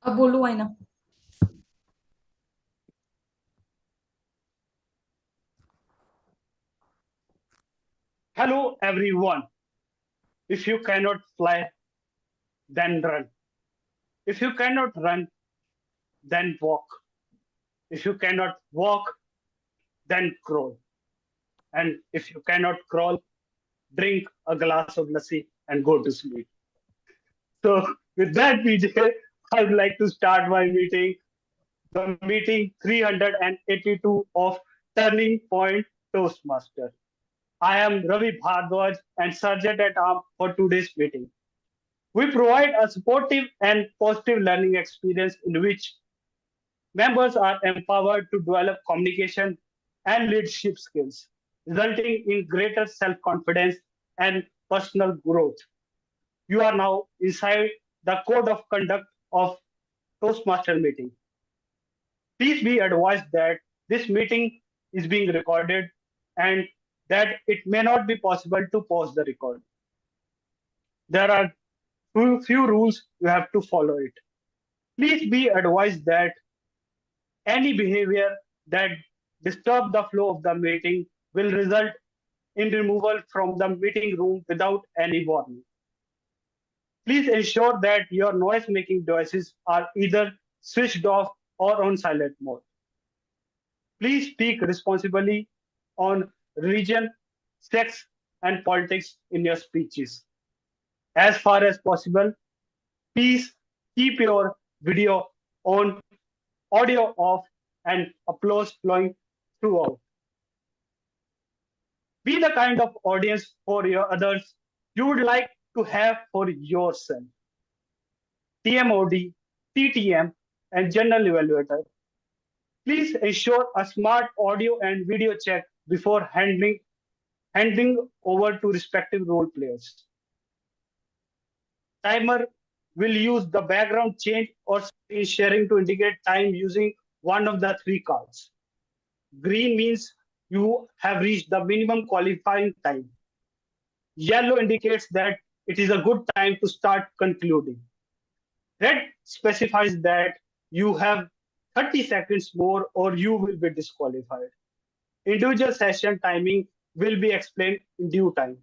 अब बोलू आईना। Hello everyone. If you cannot fly, then run. If you cannot run, then walk. If you cannot walk, then crawl. And if you cannot crawl, drink a glass of lassi and go to sleep. So with that, PJ, I would like to start my meeting, the meeting 382 of Turning Point Toastmaster. I am Ravi Bhardwaj and Sergeant at Arm for today's meeting. We provide a supportive and positive learning experience in which members are empowered to develop communication and leadership skills, resulting in greater self confidence and personal growth. You are now inside the code of conduct of Toastmaster meeting. Please be advised that this meeting is being recorded and that it may not be possible to pause the record. There are few rules you have to follow it. Please be advised that any behavior that disturb the flow of the meeting will result in removal from the meeting room without any warning. Please ensure that your noise making devices are either switched off or on silent mode. Please speak responsibly on religion, sex, and politics in your speeches. As far as possible, please keep your video on, audio off, and applause flowing throughout. Be the kind of audience for your others you would like to have for yourself. TMOD, TTM, and General Evaluator. Please ensure a smart audio and video check before handing over to respective role players. Timer will use the background change or screen sharing to indicate time using one of the three cards. Green means you have reached the minimum qualifying time. Yellow indicates that it is a good time to start concluding. Red specifies that you have 30 seconds more or you will be disqualified. Individual session timing will be explained in due time.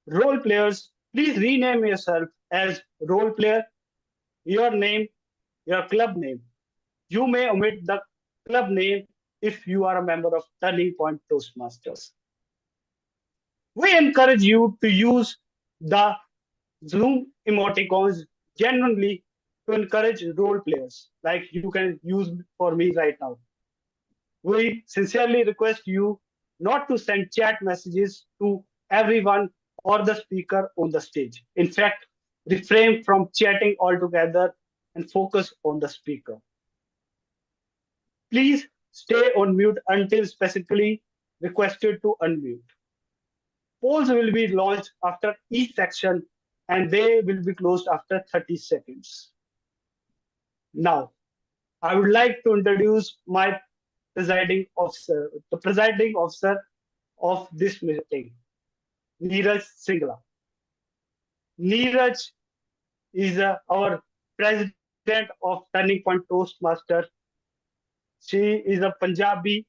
Role players, please rename yourself as role player, your name, your club name. You may omit the club name if you are a member of Turning Point Toastmasters. We encourage you to use the Zoom emoticons genuinely to encourage role players, like you can use for me right now. We sincerely request you not to send chat messages to everyone or the speaker on the stage. In fact, refrain from chatting altogether and focus on the speaker. Please stay on mute until specifically requested to unmute. Polls will be launched after each section and they will be closed after 30 seconds. Now, I would like to introduce my presiding officer, the presiding officer of this meeting, Neeraj Singla. Neeraj is our president of Turning Point Toastmaster. She is a Punjabi,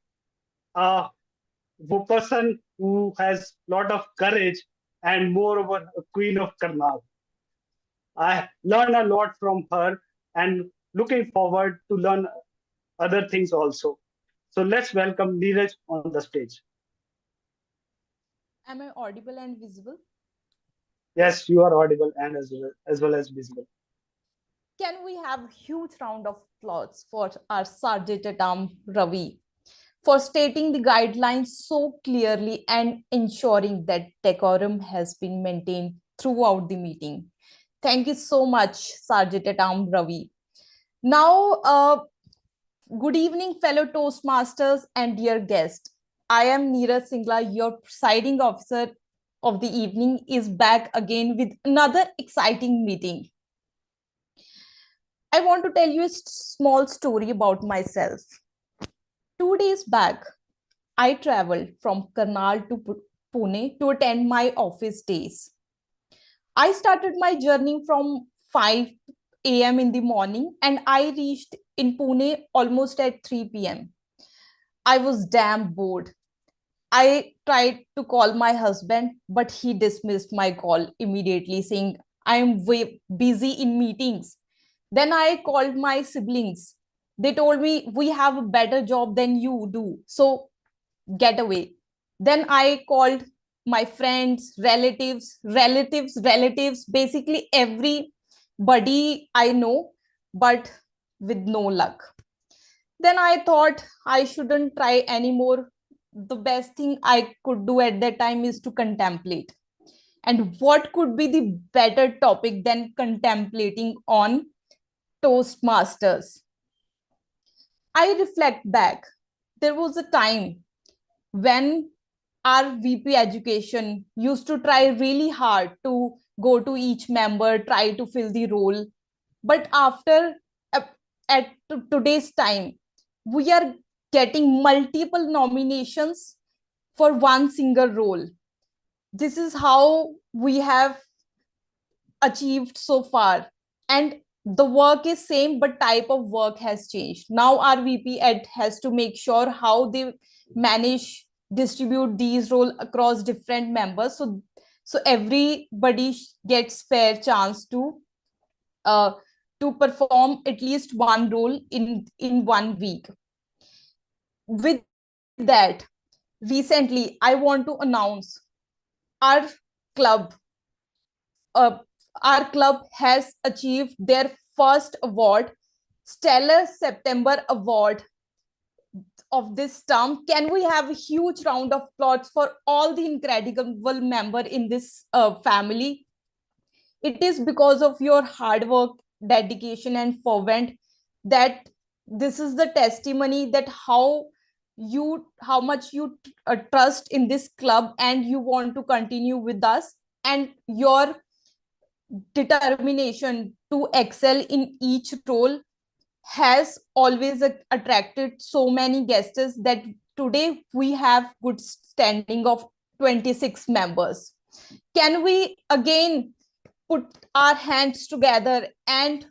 person who has a lot of courage and moreover a queen of Karnal. I learn a lot from her and looking forward to learn other things also. So let's welcome Neeraj on the stage. Am I audible and visible? Yes, you are audible and as well as visible. Can we have a huge round of applause for our Sergeant at Arm Ravi for stating the guidelines so clearly and ensuring that decorum has been maintained throughout the meeting. Thank you so much, Sergeant at Arm Ravi. Now, good evening, fellow Toastmasters and dear guests. I am Neeraj Singla, your presiding officer of the evening, is back again with another exciting meeting. I want to tell you a small story about myself. 2 days back, I traveled from Karnal to Pune to attend my office days. I started my journey from 5 a.m. in the morning, and I reached in Pune almost at 3 p.m. I was damn bored. I tried to call my husband, but he dismissed my call immediately, saying, I am way busy in meetings. Then I called my siblings. They told me, we have a better job than you do. So get away. Then I called my friends, relatives, basically everybody I know, but with no luck. Then I thought I shouldn't try anymore. The best thing I could do at that time is to contemplate. And what could be the better topic than contemplating on Toastmasters? I reflect back. There was a time when our VP education used to try really hard to go to each member, try to fill the role. But after uh, at today's time, we are getting multiple nominations for one single role. This is how we have achieved so far, and the work is same but type of work has changed. Now our VP ed has to make sure how they manage distribute these role across different members, so everybody gets fair chance uh, to perform at least one role in 1 week. With that, recently I want to announce our club uh, our club has achieved their first award, Stellar September Award of this term. Can we have a huge round of applause for all the incredible member in this family? It is because of your hard work, dedication, and fervent that this is the testimony that how much you trust in this club and you want to continue with us, and your determination to excel in each role has always attracted so many guests that today we have good standing of 26 members. Can we again put our hands together and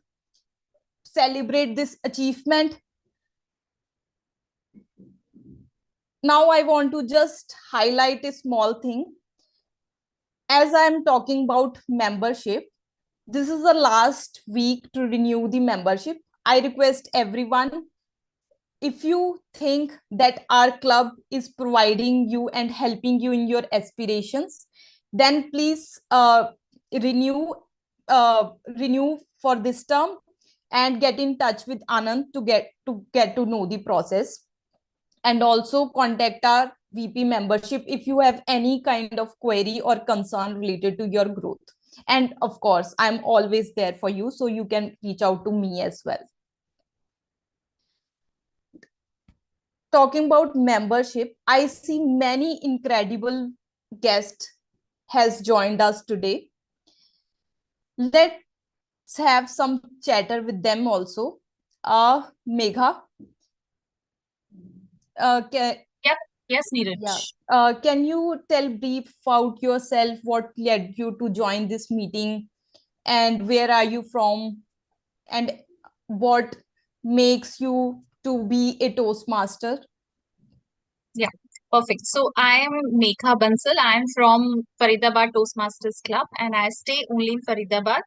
celebrate this achievement? Now I want to just highlight a small thing. As I'm talking about membership, this is the last week to renew the membership. I request everyone, if you think that our club is providing you and helping you in your aspirations, then please renew renew for this term and get in touch with Anand to know the process, and also contact our VP membership if you have any kind of query or concern related to your growth. And of course, I'm always there for you, so you can reach out to me as well. Talking about membership, I see many incredible guests has joined us today. Let's have some chatter with them also. Megha, can, Yep. Yes, yeah. Neeraj. Can you tell brief about yourself? What led you to join this meeting, and where are you from, and what makes you to be a Toastmaster? Yeah, perfect. So I am Megha Bansal. I am from Faridabad Toastmasters Club and I stay only in Faridabad.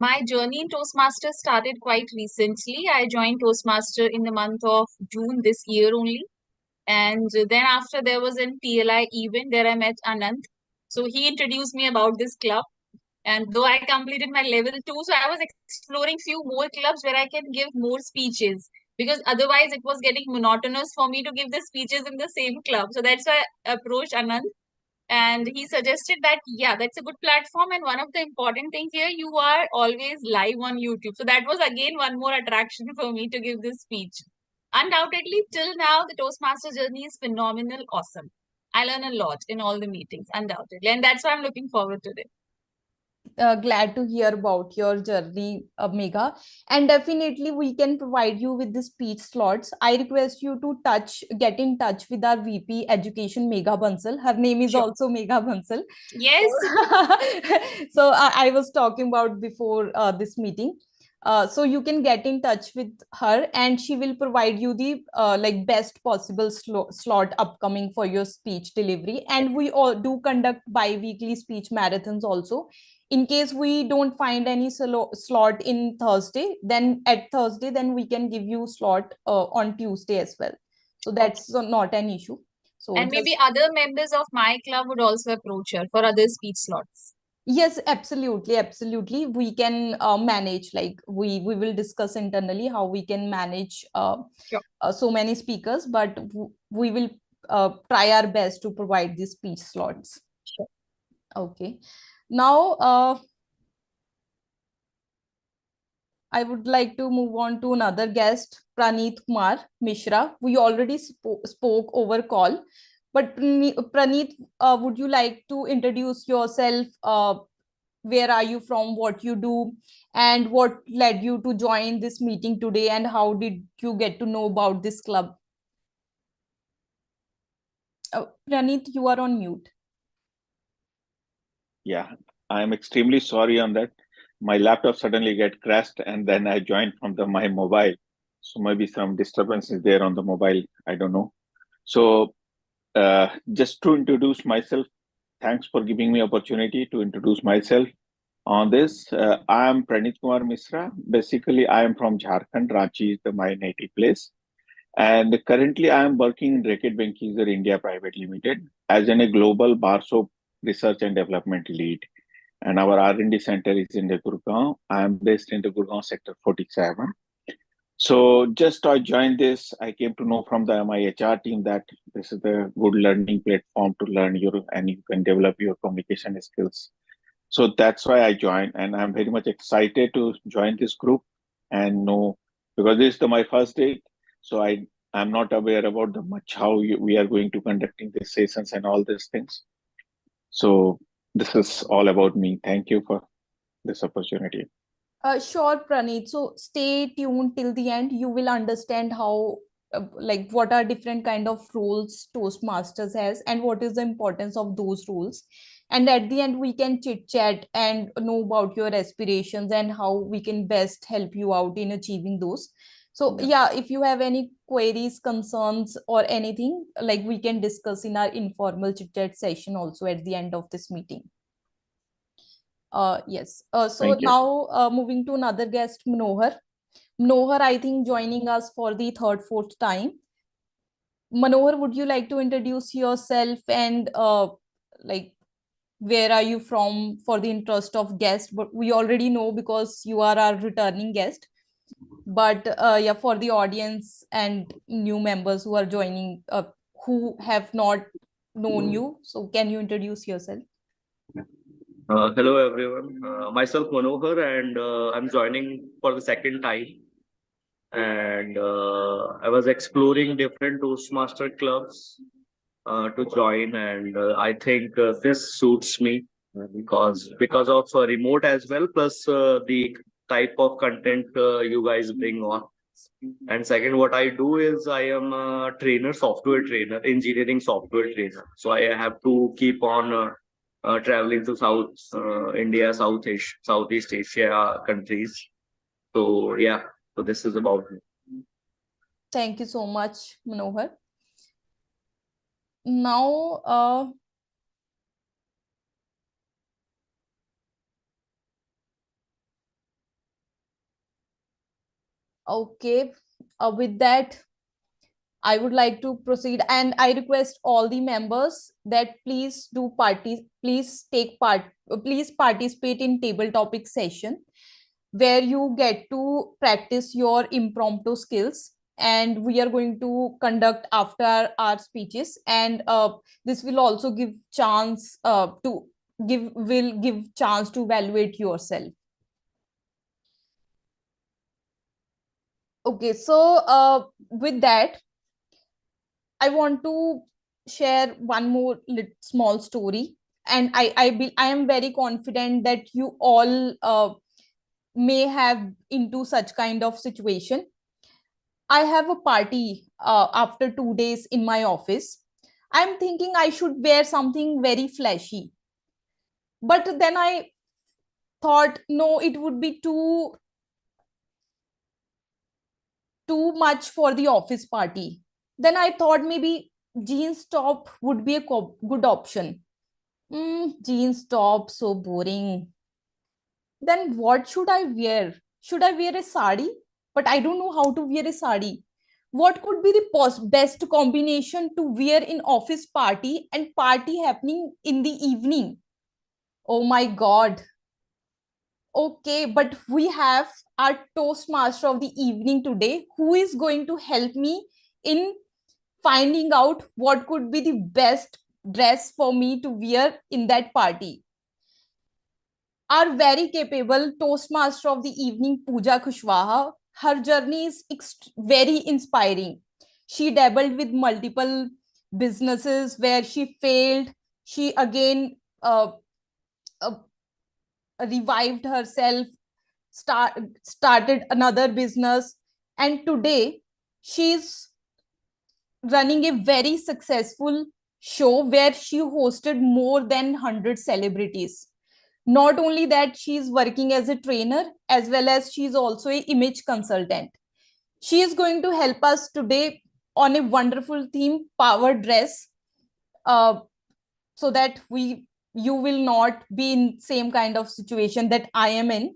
My journey in Toastmasters started quite recently. I joined Toastmaster in the month of June this year only. And then after there was an PLI event there I met Anand. So he introduced me about this club. And though I completed my level 2, so I was exploring few more clubs where I can give more speeches, because otherwise it was getting monotonous for me to give the speeches in the same club. So that's why I approached Anand, and he suggested that, yeah, that's a good platform. And one of the important things here, you are always live on YouTube. So that was again one more attraction for me to give this speech. Undoubtedly, till now, the Toastmaster journey is phenomenal, awesome. I learn a lot in all the meetings, undoubtedly. And that's why I'm looking forward to it. Glad to hear about your journey, Megha. And definitely, we can provide you with the speech slots. I request you to get in touch with our VP Education, Megha Bansal. Her name is Sure. also Megha Bansal. Yes. So I was talking about before this meeting. So you can get in touch with her, and she will provide you the like best possible slot upcoming for your speech delivery. And we all do conduct bi-weekly speech marathons also. In case we don't find any slot in Thursday, then at Thursday, then we can give you slot on Tuesday as well. So that's not an issue. So And just maybe other members of my club would also approach her for other speech slots. yes, absolutely, absolutely. We can manage, like we will discuss internally how we can manage Sure. so many speakers, but we will try our best to provide these speech slots. Sure. Okay. Now, I would like to move on to another guest, Praneeth Kumar Mishra. We already spoke over call, but Praneeth, would you like to introduce yourself? Where are you from, what you do, and what led you to join this meeting today, and how did you get to know about this club? Praneeth, you are on mute. Yeah, I'm extremely sorry on that. My laptop suddenly get crashed and then I joined from my mobile. So maybe some disturbance is there on the mobile. I don't know. So just to introduce myself, thanks for giving me opportunity to introduce myself on this. I am Pranit Kumar Misra. Basically, I am from Jharkhand. Ranchi is my native place. And currently, I am working in Reckitt Benckiser India Private Limited as a global bar soap research and development lead. And our R&D center is in the Gurgaon. I am based in the Gurgaon sector 47. So just I joined this, I came to know from my HR team that this is a good learning platform to learn and you can develop your communication skills. So that's why I joined, and I'm very much excited to join this group and know, because this is my first day, so I'm not aware about the much how we are going to conducting these sessions and all these things. So this is all about me. Thank you for this opportunity. Sure, Praneeth. So stay tuned till the end. You will understand how, like, what are different kind of roles Toastmasters has, and what is the importance of those roles. And at the end, we can chit chat and know about your aspirations and how we can best help you out in achieving those. So yeah, if you have any queries, concerns, or anything, like we can discuss in our informal chit chat session also at the end of this meeting. Yes. So Thank you. now moving to another guest, Manohar. Manohar, I think joining us for the third, fourth time. Manohar, would you like to introduce yourself and like where are you from for the interest of guest? But we already know because you are our returning guest. But yeah, for the audience and new members who are joining, who have not known you, so can you introduce yourself? Hello everyone. Myself Manohar, and I'm joining for the second time. And I was exploring different Toastmaster clubs to join, and I think this suits me because of remote as well, plus the type of content you guys bring on. And second, what I do is I am a trainer, software trainer, engineering software trainer. So I have to keep on traveling to South India, Southeast Asia countries. So yeah, so this is about me. Thank you so much, Manohar. Now, okay, with that, I would like to proceed, and I request all the members that please please take part, please participate in table topic session where you get to practice your impromptu skills, and we are going to conduct after our speeches, and this will also give chance to give chance to evaluate yourself. Okay, so with that, I want to share one more small story, and I am very confident that you all may have into such kind of situation. I have a party after 2 days in my office. I'm thinking I should wear something very flashy, but then I thought no, it would be too too much for the office party. Then I thought maybe jeans top would be a good option. Jeans top, so boring. Then what should I wear? Should I wear a sari? But I don't know how to wear a sari. What could be the best combination to wear in office party and party happening in the evening? Oh my God. Okay, but we have our Toastmaster of the evening today who is going to help me in finding out what could be the best dress for me to wear in that party. Our very capable Toastmaster of the evening, Pooja Kushwaha, her journey is very inspiring. She dabbled with multiple businesses where she failed. She again uh, revived herself, started another business, and today she's running a very successful show where she hosted more than 100 celebrities. Not only that, she's working as a trainer as well as she's also an image consultant. She is going to help us today on a wonderful theme, power dress, uh, so that you will not be in same kind of situation that I am in.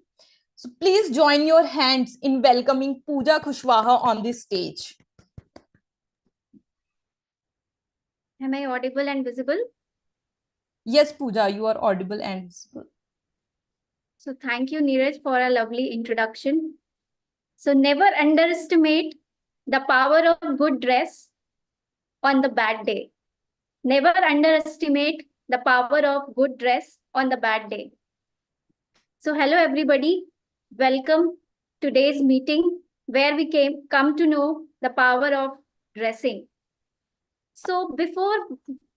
So please join your hands in welcoming Pooja Kushwaha on this stage. Am I audible and visible? Yes, Pooja, you are audible and visible. So thank you, Neeraj, for a lovely introduction. So never underestimate the power of good dress on the bad day. Never underestimate the power of good dress on the bad day. So hello, everybody. Welcome today's meeting where we come to know the power of dressing. So before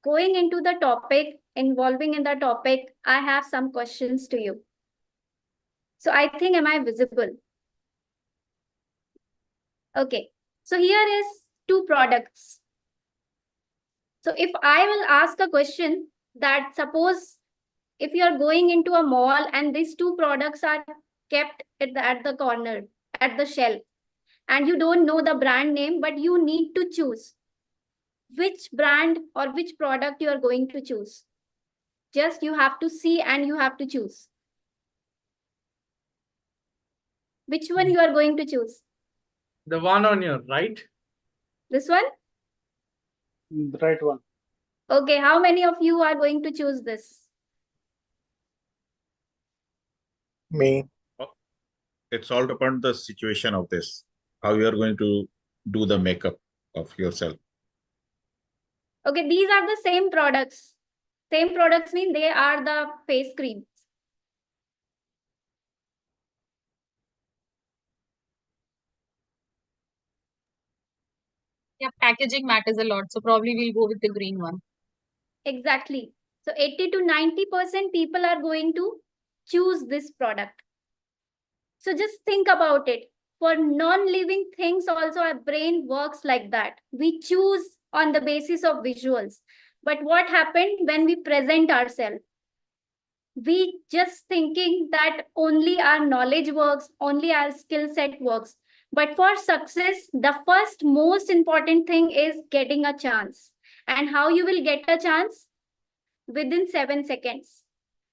going into the topic, involving in the topic, I have some questions to you. So I think, am I visible? Okay. So here is two products. So if I will ask a question that suppose if you are going into a mall and these two products are kept at the corner, at the shelf, and you don't know the brand name, but you need to choose which brand or which product you are going to choose. Just you have to see and you have to choose. Which one you are going to choose? The one on your right. This one? The right one. Okay, how many of you are going to choose this? Me. It's all upon the situation of this, how you are going to do the makeup of yourself. Okay, these are the same products. Same products mean they are the face creams. Yeah, packaging matters a lot. So probably we'll go with the green one. Exactly. So 80 to 90% people are going to choose this product. So just think about it. For non-living things also, our brain works like that. We choose on the basis of visuals. But what happened when we present ourselves? We just thinking that only our knowledge works, only our skill set works. But for success, the first most important thing is getting a chance. And how you will get a chance? Within 7 seconds.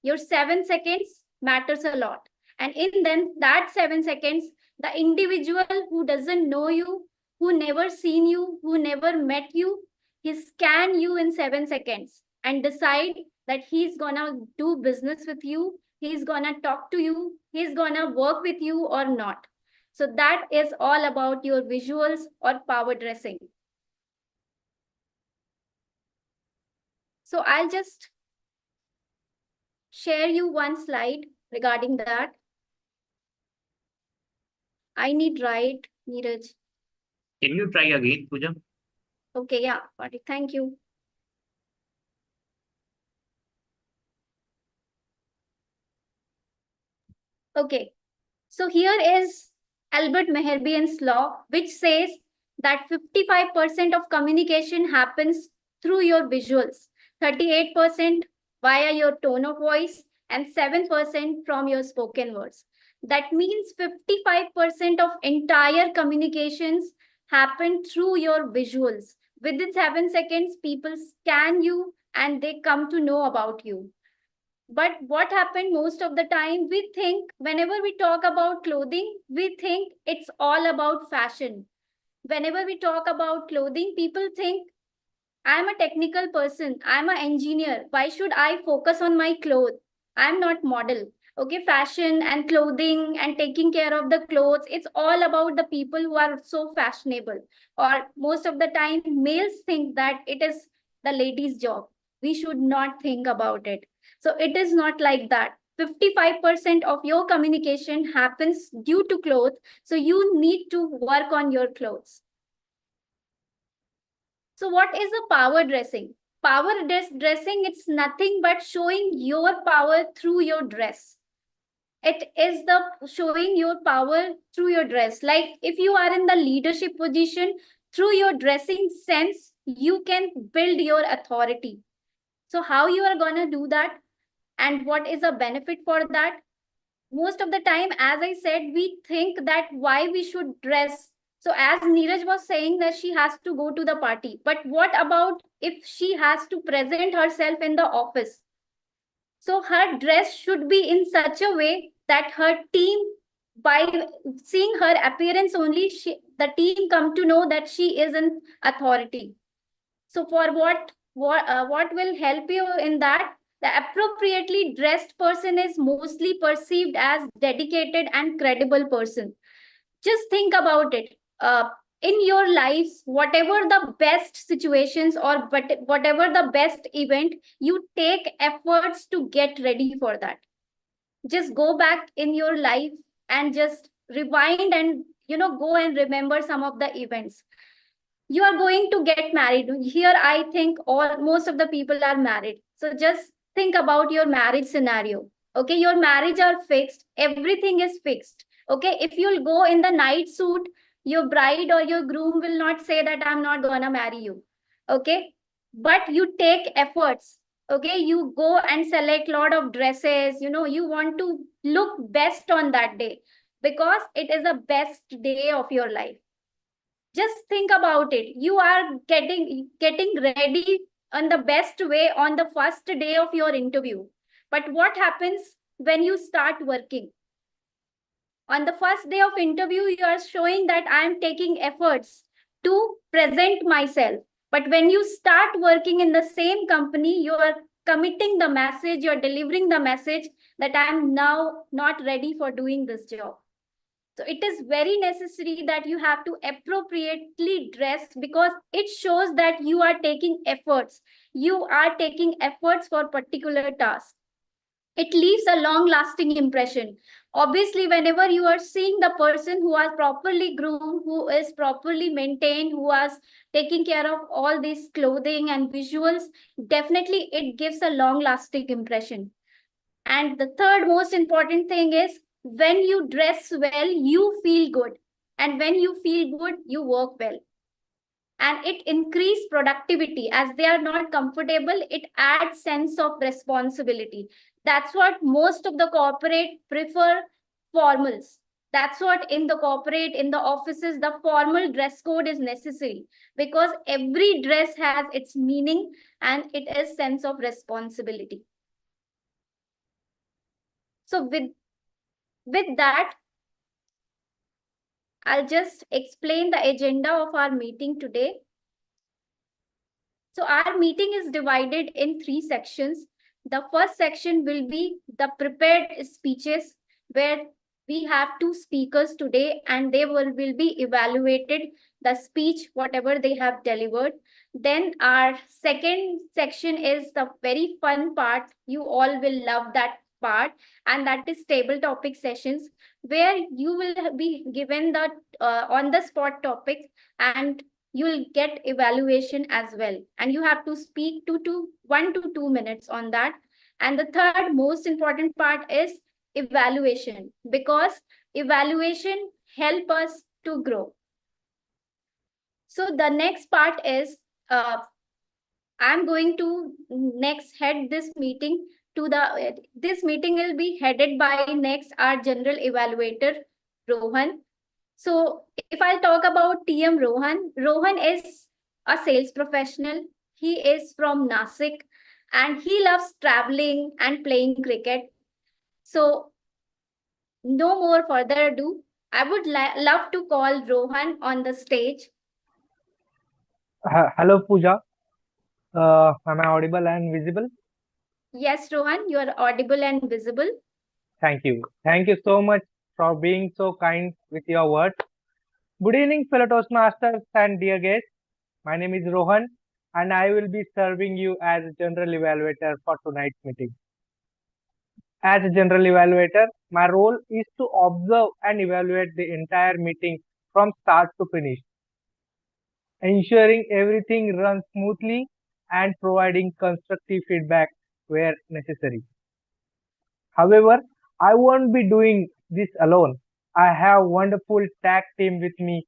Your 7 seconds matters a lot. And in then that 7 seconds, the individual who doesn't know you, who never seen you, who never met you, he scan you in 7 seconds and decide that he's gonna do business with you, he's gonna talk to you, he's gonna work with you or not. So that is all about your visuals or power dressing. So I'll just share you one slide regarding that. I need right, Neeraj. Can you try again, Pooja? Okay, yeah, got it. Thank you. Okay, so here is Albert Mehrabian's law, which says that 55% of communication happens through your visuals, 38% via your tone of voice, and 7% from your spoken words. That means 55% of entire communications happen through your visuals. Within 7 seconds, people scan you and they come to know about you. But what happened most of the time, we think whenever we talk about clothing, we think it's all about fashion. Whenever we talk about clothing, people think I'm a technical person, I'm an engineer. Why should I focus on my clothes? I'm not model. Okay, fashion and clothing and taking care of the clothes, it's all about the people who are so fashionable. Or most of the time, males think that it is the lady's job. We should not think about it. So it is not like that. 55% of your communication happens due to clothes. So you need to work on your clothes. So what is a power dressing? Dressing, it's nothing but showing your power through your dress. It is the showing your power through your dress. Like if you are in the leadership position, through your dressing sense, you can build your authority. So how you are gonna do that? And what is a benefit for that? Most of the time, as I said, we think that why we should dress. So as Neeraj was saying that she has to go to the party, but what about if she has to present herself in the office? So her dress should be in such a way that her team, by seeing her appearance only, the team come to know that she is an authority. So for what will help you in that? The appropriately dressed person is mostly perceived as dedicated and credible person. Just think about it. In your lives, whatever the best situations or whatever the best event, you take efforts to get ready for that. Just go back in your life and just rewind and go and remember some of the events. You are going to get married here. I think all most of the people are married, so just think about your marriage scenario. Okay, your marriage are fixed, everything is fixed. Okay, if you'll go in the night suit, your bride or your groom will not say that I'm not gonna marry you. Okay, but you take efforts. Okay, you go and select lot of dresses, you want to look best on that day because it is the best day of your life. Just think about it. You are getting ready on the best way on the first day of your interview. But what happens when you start working? On the first day of interview, you are showing that I am taking efforts to present myself. But when you start working in the same company, you are committing the message, you're delivering the message that I am now not ready for doing this job. So it is very necessary that you have to appropriately dress because it shows that you are taking efforts. You are taking efforts for particular task. It leaves a long lasting impression. Obviously, whenever you are seeing the person who are properly groomed, who is properly maintained, who is taking care of all this clothing and visuals, definitely it gives a long lasting impression. And the third most important thing is when you dress well, you feel good. And when you feel good, you work well. And it increases productivity. As they are not comfortable, it adds sense of responsibility. That's what most of the corporate prefer, formals. That's what in the corporate, in the offices, the formal dress code is necessary because every dress has its meaning and it is sense of responsibility. So with that, I'll just explain the agenda of our meeting today. So our meeting is divided in 3 sections. The first section will be the prepared speeches, where we have 2 speakers today and they will be evaluated the speech, whatever they have delivered. Then our second section is the very fun part. You all will love that part, and that is table topic sessions, where you will be given the on the spot topic and you will get evaluation as well, and you have to speak 1 to 2 minutes on that. And the third most important part is evaluation, because evaluation help us to grow. So the next part is I'm going to next head this meeting to the this meeting will be headed by next our general evaluator Rohan. So if I'll talk about TM Rohan, Rohan is a sales professional. He is from Nasik and he loves traveling and playing cricket. So no more further ado, I would love to call Rohan on the stage. Hello, Pooja. Am I audible and visible? Yes, Rohan, you are audible and visible. Thank you. Thank you so much for being so kind with your words. Good evening, fellow Toastmasters and dear guests. My name is Rohan, and I will be serving you as a general evaluator for tonight's meeting. As a general evaluator, my role is to observe and evaluate the entire meeting from start to finish, ensuring everything runs smoothly and providing constructive feedback where necessary. However, I won't be doing this alone. I have a wonderful tag team with me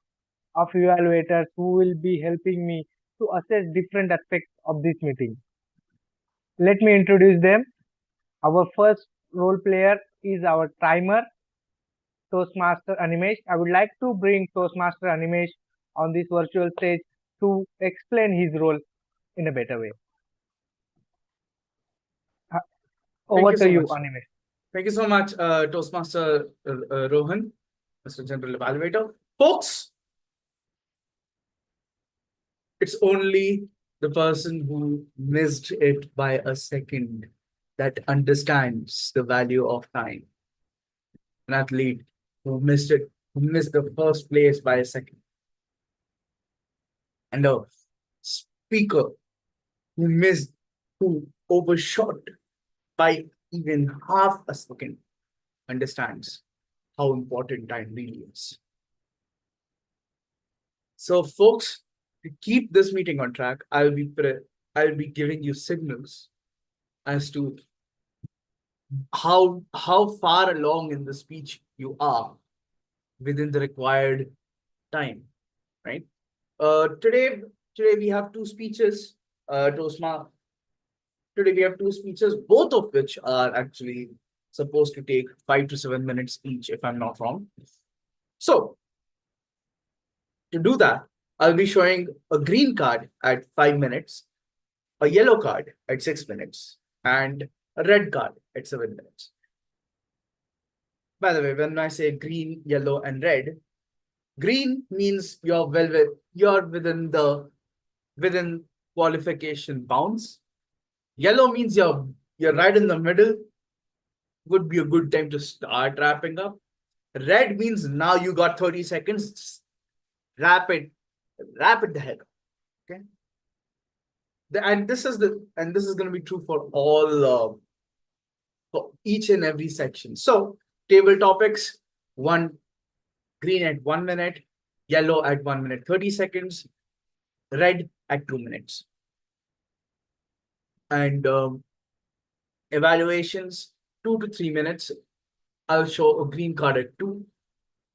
of evaluators who will be helping me to assess different aspects of this meeting. Let me introduce them. Our first role player is our timer, Toastmaster Animesh. I would like to bring Toastmaster Animesh on this virtual stage to explain his role in a better way. Over to you, Animesh. Thank you so much, Toastmaster Rohan, Mr. General Evaluator. Folks, it's only the person who missed it by a second that understands the value of time. An athlete who missed it, who missed the first place by a second. And a speaker who overshot by even half a second understands how important time really is. So, folks, to keep this meeting on track, I'll be giving you signals as to how far along in the speech you are within the required time, right? Today we have two speeches. Today we have two speeches, both of which are actually supposed to take 5 to 7 minutes each, if I'm not wrong. So, to do that, I'll be showing a green card at 5 minutes, a yellow card at 6 minutes, and a red card at 7 minutes. By the way, when I say green, yellow, and red, green means you're within qualification bounds. Yellow means you're right in the middle. Would be a good time to start wrapping up. Red means now you got 30 seconds. Wrap it the heck up. Okay. And this is going to be true for all for each and every section. So table topics, green at 1 minute, yellow at 1 minute 30 seconds, red at 2 minutes. And evaluations 2 to 3 minutes. I'll show a green card at 2,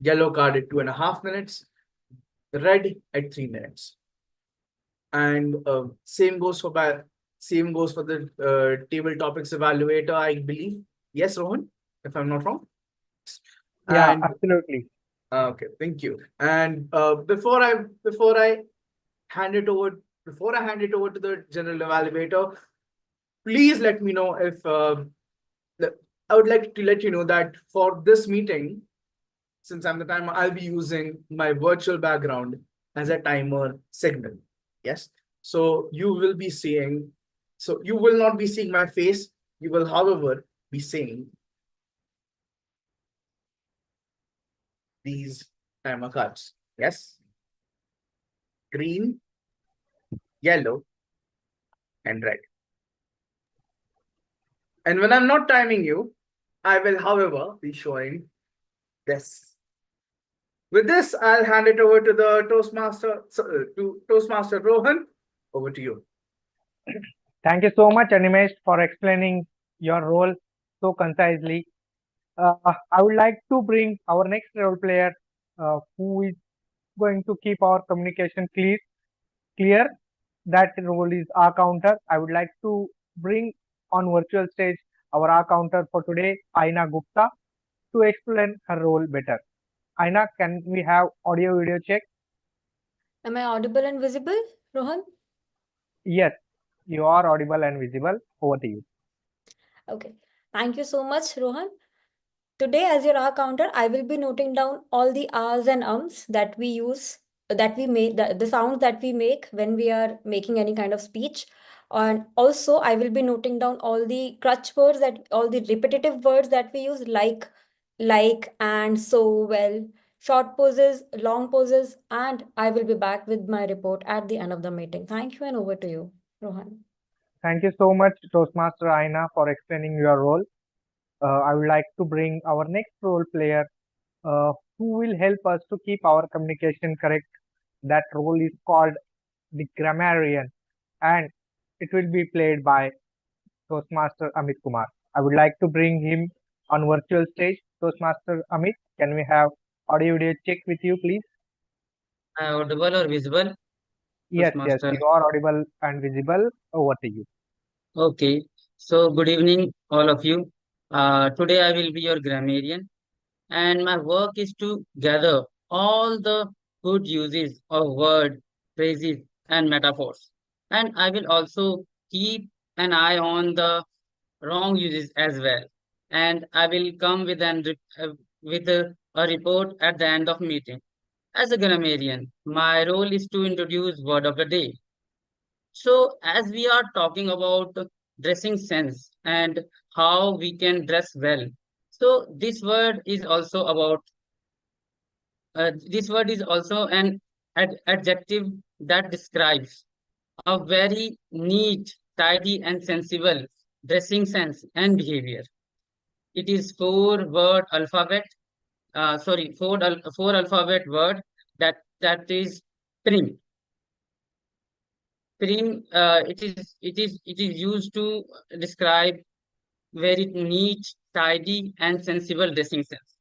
yellow card at 2.5 minutes, red at 3 minutes. And same goes for the table topics evaluator, I believe. Yes, Rohan, if I'm not wrong. Yeah, absolutely. Okay, thank you. And before I hand it over to the general evaluator, please let me know if I would like to let you know that for this meeting, since I'm the timer, I'll be using my virtual background as a timer signal. Yes. So you will not be seeing my face. You will, however, be seeing these timer cards. Yes. Green, yellow, and red. And when I'm not timing you, I will, however, be showing this. With this, I'll hand it over to the Toastmaster Rohan. Over to you. Thank you so much, Animesh, for explaining your role so concisely. I would like to bring our next role player who is going to keep our communication clear. That role is our counter. I would like to bring on virtual stage our counter for today, Aina Gupta, to explain her role better. Aina, can we have audio video check? Am I audible and visible, Rohan? Yes, you are audible and visible. Over to you. Okay. Thank you so much, Rohan. Today, as your R counter, I will be noting down all the R's and ums that we use, that we make, the sounds that we make when we are making any kind of speech. And also, I will be noting down all the crutch words, that all the repetitive words that we use, like, and, so, well, short pauses, long pauses, and I will be back with my report at the end of the meeting. Thank you, and over to you, Rohan. Thank you so much, Toastmaster Aina, for explaining your role. I would like to bring our next role player who will help us to keep our communication correct. That role is called the grammarian, and it will be played by Toastmaster Amit Kumar. I would like to bring him on virtual stage. Toastmaster Amit, can we have audio video check with you, please? Audible or visible, Yes, Toastmaster? you are audible and visible. Over to you. Okay. So good evening, all of you. Today I will be your grammarian, and my work is to gather all the good uses of word, phrases, and metaphors. And I will also keep an eye on the wrong uses as well. And I will come with a report at the end of meeting. As a grammarian, my role is to introduce word of the day. So, as we are talking about dressing sense and how we can dress well, so this word is also an adjective that describes a very neat, tidy, and sensible dressing sense and behavior. It is four alphabet word that is prim. It is used to describe very neat, tidy, and sensible dressing sense.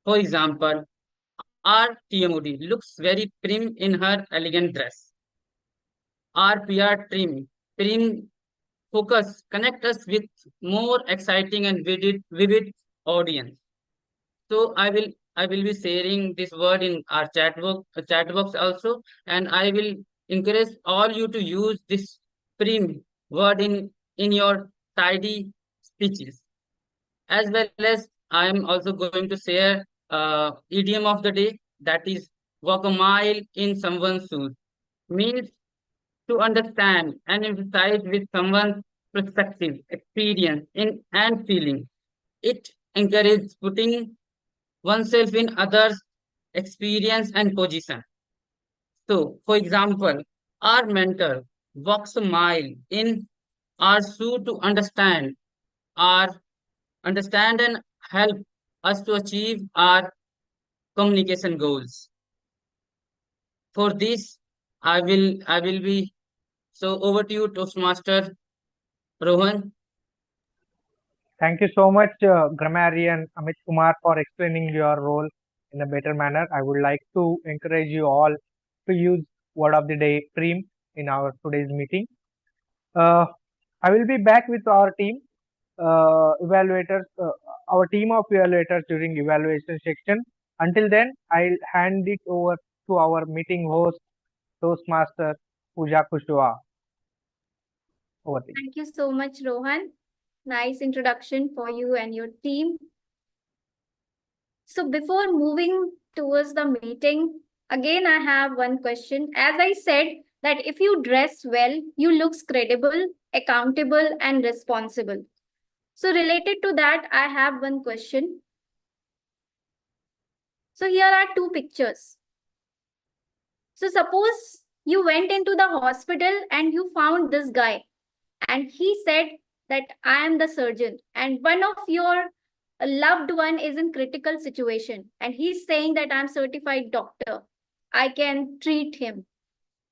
For example, our TMOD looks very prim in her elegant dress. Our PR prim focus connect us with more exciting and vivid audience. So I will be sharing this word in our chat box also, and I will encourage all you to use this prim word in your tidy speeches. As well as I am also going to share idiom of the day, that is walk a mile in someone's shoes. Means to understand and emphasize with someone's perspective, experience, and feeling. It encourages putting oneself in others' experience and position. So, for example, our mentor walks a mile in our shoe to our understand and help us to achieve our communication goals. For this, I will be so over to you, Toastmaster Rohan. Thank you so much, grammarian Amit Kumar, for explaining your role in a better manner. I would like to encourage you all to use word of the day prim in our today's meeting. I will be back with our team evaluators, our team of evaluators during evaluation section. Until then, I'll hand it over to our meeting host, Toastmaster Pooja Kushwa. Over to you. Thank you so much, Rohan. Nice introduction for you and your team. So before moving towards the meeting, again, I have one question. As I said, that if you dress well, you looks credible, accountable, and responsible. So related to that, I have one question. So here are two pictures. So suppose you went into the hospital and you found this guy, and he said that I am the surgeon, and one of your loved one is in critical situation, and he's saying that I'm certified doctor, I can treat him.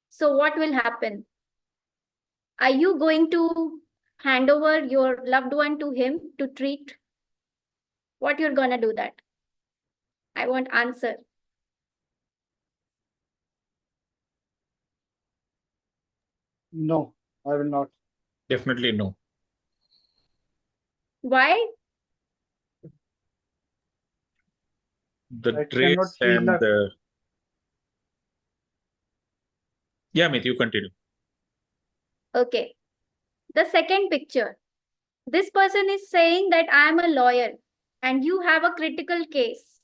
So what will happen? Are you going to hand over your loved one to him to treat? What you're gonna do that? I want answer. No, I will not. Definitely no. Why? the I cannot traits see and the. Yeah, Amit, you continue. Okay. The second picture. This person is saying that I am a lawyer and you have a critical case.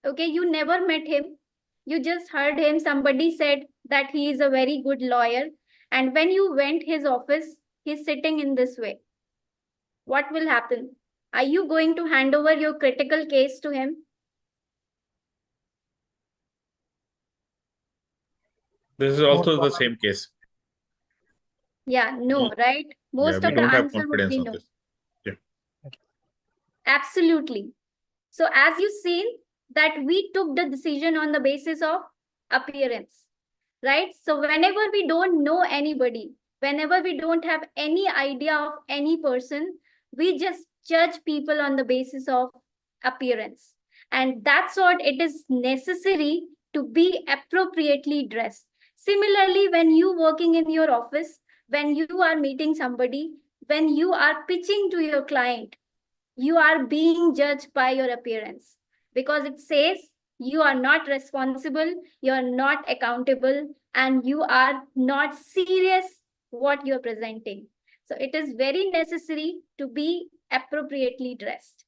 Okay, you never met him. You just heard him. Somebody said that he is a very good lawyer. And when you went his office, he's sitting in this way. What will happen? Are you going to hand over your critical case to him? This is also the same case. Yeah, no, right? Yeah, Most we of the don't have answer would confidence be on no. this. Yeah. Absolutely. So as you seen that we took the decision on the basis of appearance, right? So whenever we don't know anybody, whenever we don't have any idea of any person, we just judge people on the basis of appearance. And that's what it is necessary to be appropriately dressed. Similarly, when you working in your office, when you are meeting somebody, when you are pitching to your client, you are being judged by your appearance because it says you are not responsible, you are not accountable, and you are not serious what you're presenting. So it is very necessary to be appropriately dressed.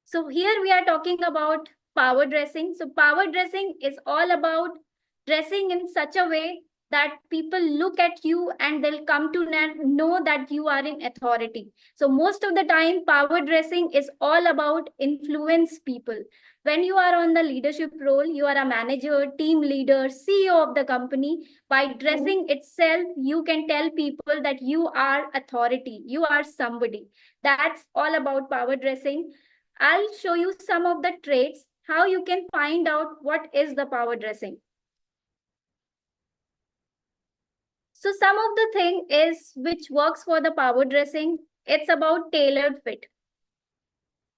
So here we are talking about power dressing. So power dressing is all about dressing in such a way that people look at you and they'll come to know that you are in authority. So most of the time, power dressing is all about influence people. When you are on the leadership role, you are a manager, team leader, CEO of the company. By dressing itself, you can tell people that you are authority, you are somebody. That's all about power dressing. I'll show you some of the traits, how you can find out what is the power dressing. So some of the thing is which works for the power dressing. It's about tailored fit.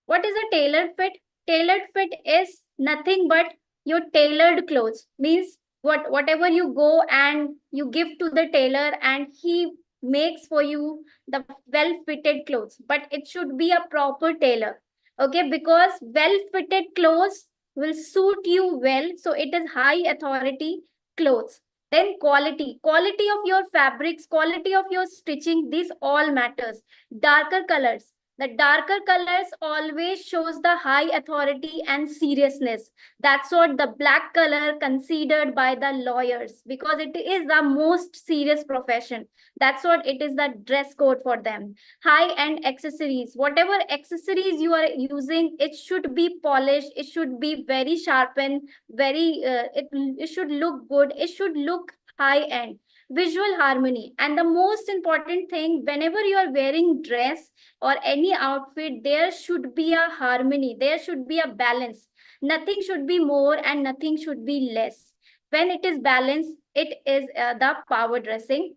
What is a tailored fit? Tailored fit is nothing but your tailored clothes. Means whatever you go and you give to the tailor and he makes for you the well-fitted clothes. But it should be a proper tailor. Okay, because well-fitted clothes will suit you well. So it is high authority clothes. Then quality of your fabrics, quality of your stitching, this all matters. Darker colors. The darker colors always shows the high authority and seriousness. That's what the black color considered by the lawyers because it is the most serious profession. That's what it is the dress code for them. High-end accessories. Whatever accessories you are using, it should be polished. It should be very sharpened. It should look good. It should look high-end. Visual harmony. And the most important thing, whenever you are wearing dress, or any outfit, there should be a harmony, there should be a balance. Nothing should be more and nothing should be less. When it is balanced, it is the power dressing.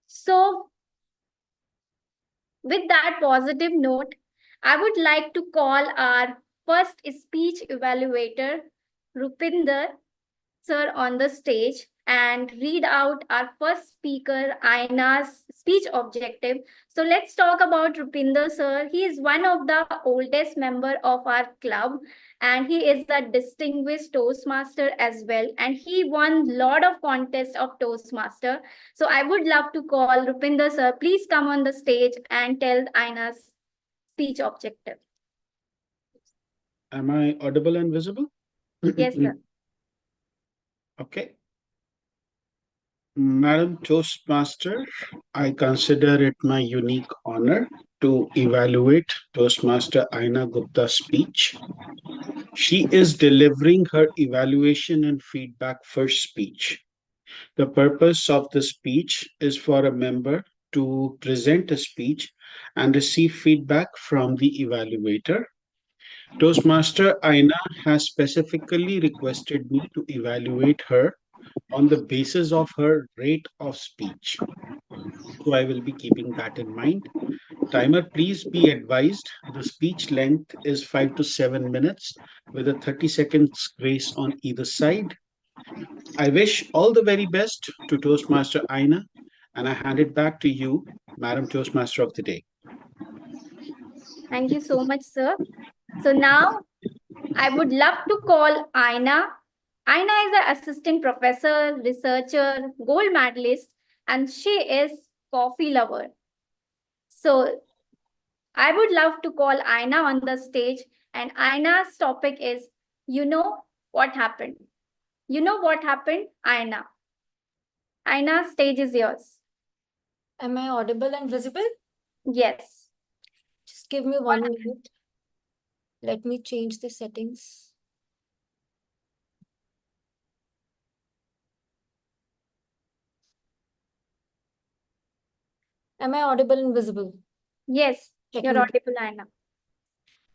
So with that positive note, I would like to call our first speech evaluator, Rupinder sir, on the stage and read out our first speaker, Aina's speech objective. So let's talk about Rupinder sir. He is one of the oldest member of our club and he is a distinguished Toastmaster as well. And he won lot of contests of Toastmaster. So I would love to call Rupinder sir. Please come on the stage and tell Aina's speech objective. Am I audible and visible? Yes, sir. Okay. Madam Toastmaster, I consider it my unique honor to evaluate Toastmaster Aina Gupta's speech. She is delivering her evaluation and feedback first speech. The purpose of the speech is for a member to present a speech and receive feedback from the evaluator. Toastmaster Aina has specifically requested me to evaluate her on the basis of her rate of speech. So I will be keeping that in mind. Timer, please be advised the speech length is 5 to 7 minutes with a 30 seconds grace on either side. I wish all the very best to Toastmaster Aina and I hand it back to you, Madam Toastmaster of the Day. Thank you so much, sir. So now I would love to call Aina. Aina is an assistant professor, researcher, gold medalist, and she is coffee lover. So I would love to call Aina on the stage, and Aina's topic is, you know what happened. You know what happened, Aina. Aina, stage is yours. Am I audible and visible? Yes. Just give me 1 minute. Let me change the settings. Am I audible and visible? Yes, Let you're me- audible, Aina.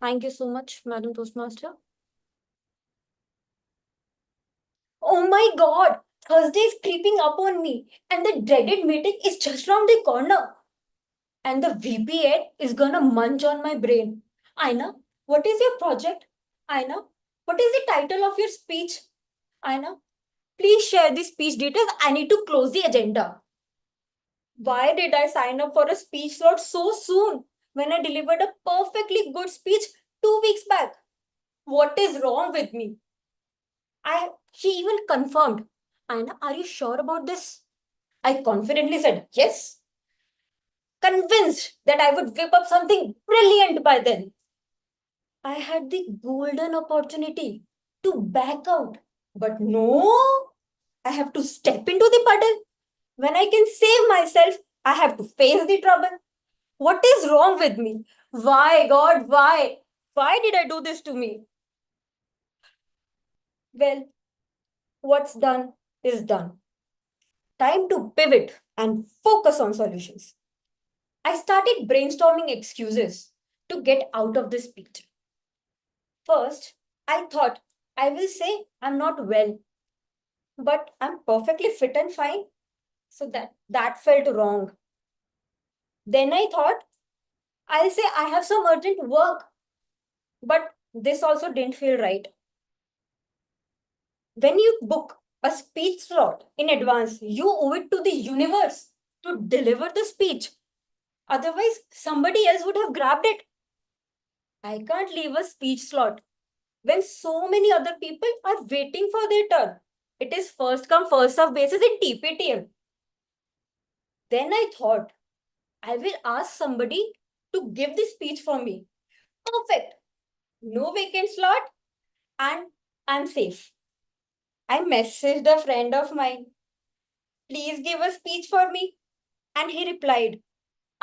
Thank you so much, Madam Toastmaster. Oh my God, Thursday is creeping up on me, and the dreaded meeting is just round the corner. And the VP8 is gonna munch on my brain. Aina, what is your project? Aina, what is the title of your speech? Aina, please share the speech details. I need to close the agenda. Why did I sign up for a speech slot so soon when I delivered a perfectly good speech 2 weeks back? What is wrong with me? She even confirmed, Aina, are you sure about this? I confidently said yes, convinced that I would whip up something brilliant by then. I had the golden opportunity to back out, but no, I have to step into the puddle. When I can save myself, I have to face the trouble. What is wrong with me? Why, God, why? Why did I do this to me? Well, what's done is done. Time to pivot and focus on solutions. I started brainstorming excuses to get out of this speech. First, I thought I will say I'm not well, but I'm perfectly fit and fine. So that felt wrong. Then I thought I'll say I have some urgent work, but this also didn't feel right. When you book a speech slot in advance, you owe it to the universe to deliver the speech. Otherwise, somebody else would have grabbed it. I can't leave a speech slot when so many other people are waiting for their turn. It is first come, first serve basis in TPTM. Then I thought, I will ask somebody to give the speech for me. Perfect. No vacant slot, and I'm safe. I messaged a friend of mine. Please give a speech for me. And he replied,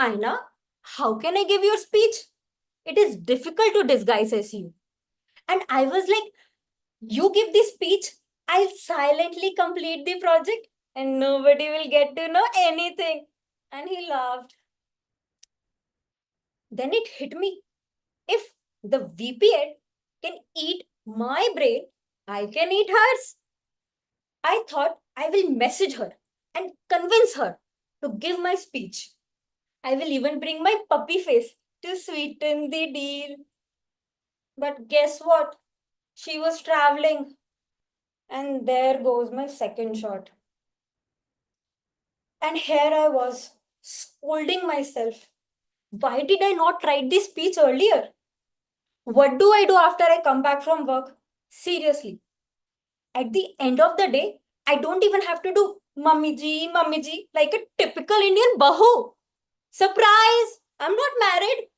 Aina, how can I give your speech? It is difficult to disguise as you. And I was like, you give this speech, I'll silently complete the project and nobody will get to know anything. And he laughed. Then it hit me. If the VP8 can eat my brain, I can eat hers. I thought I will message her and convince her to give my speech. I will even bring my puppy face to sweeten the deal. But guess what? She was traveling. And there goes my second shot. And here I was, scolding myself. Why did I not write this speech earlier? What do I do after I come back from work? Seriously. At the end of the day, I don't even have to do mummy ji, like a typical Indian bahu. Surprise! I'm not married.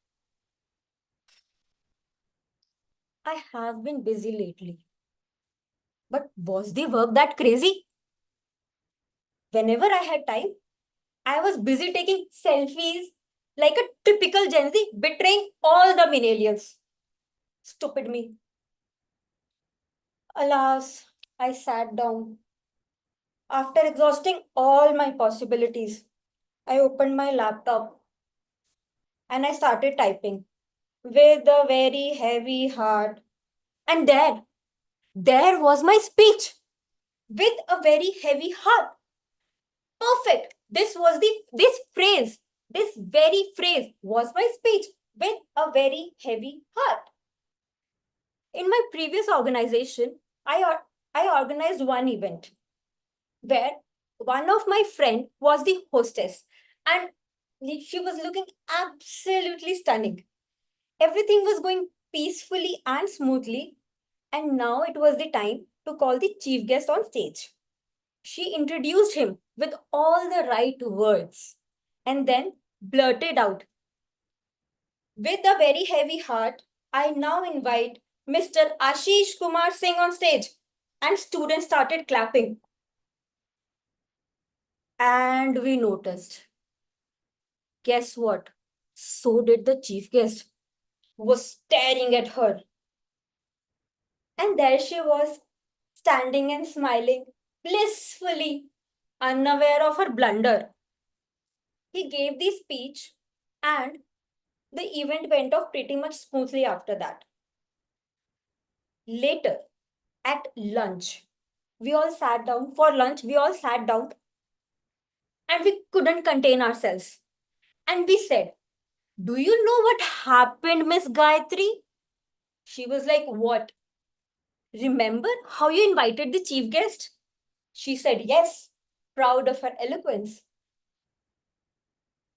I have been busy lately. But was the work that crazy? Whenever I had time, I was busy taking selfies like a typical Gen Z, betraying all the millennials. Stupid me. Alas, I sat down. After exhausting all my possibilities, I opened my laptop and I started typing with a very heavy heart. And there was my speech with a very heavy heart. Perfect. This very phrase was my speech with a very heavy heart. In my previous organization, I organized one event where one of my friend was the hostess and she was looking absolutely stunning. Everything was going peacefully and smoothly And now it was the time to call the chief guest on stage. She introduced him with all the right words and then blurted out, "With a very heavy heart, I now invite Mr. Ashish Kumar Singh on stage." And students started clapping. And we noticed. Guess what? So did the chief guest, who was staring at her. And there she was, standing and smiling, blissfully, unaware of her blunder. He gave the speech, and the event went off pretty much smoothly after that. Later, at lunch, we all sat down and we couldn't contain ourselves. And we said, "Do you know what happened, Miss Gayatri?" She was like, "What? Remember how you invited the chief guest?" She said, "Yes," proud of her eloquence.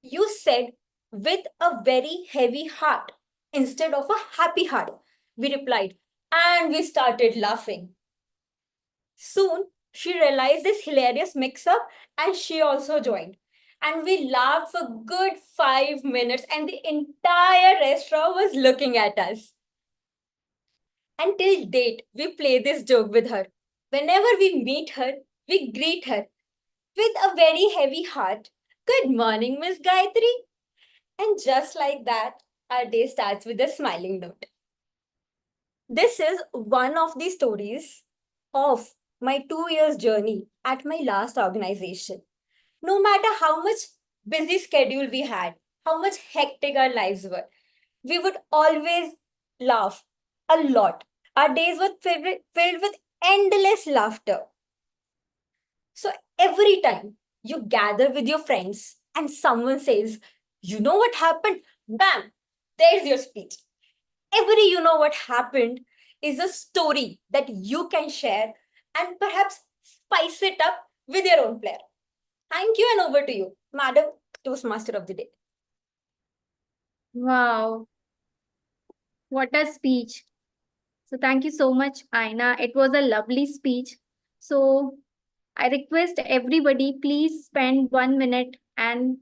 "You said with a very heavy heart instead of a happy heart," we replied, and we started laughing. Soon, she realized this hilarious mix up and she also joined. And we laughed for good 5 minutes, and the entire restaurant was looking at us. Until date, we play this joke with her. Whenever we meet her, we greet her with a very heavy heart. "Good morning, Miss Gayatri." And just like that, our day starts with a smiling note. This is one of the stories of my 2 years journey at my last organization. No matter how much busy schedule we had, how much hectic our lives were, we would always laugh a lot. Our days were filled with endless laughter. So every time you gather with your friends and someone says, "You know what happened?" Bam! There's your speech. Every "you know what happened" is a story that you can share and perhaps spice it up with your own flair. Thank you, and over to you, Madam Toastmaster of the Day. Wow, what a speech. So thank you so much, Aina. It was a lovely speech. So I request everybody, please spend 1 minute and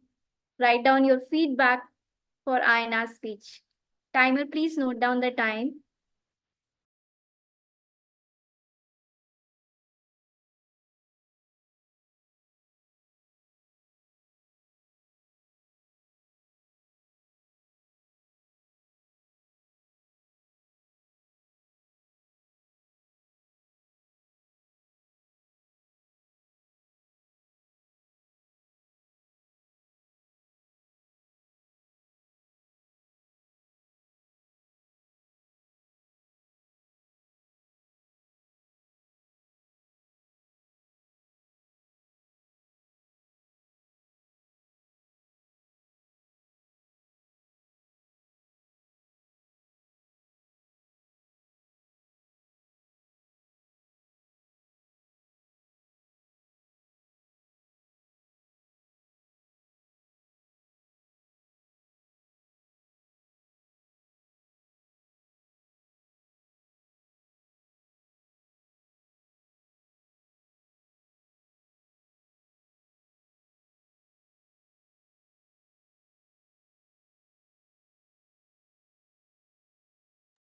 write down your feedback for Aina's speech. Timer, please note down the time.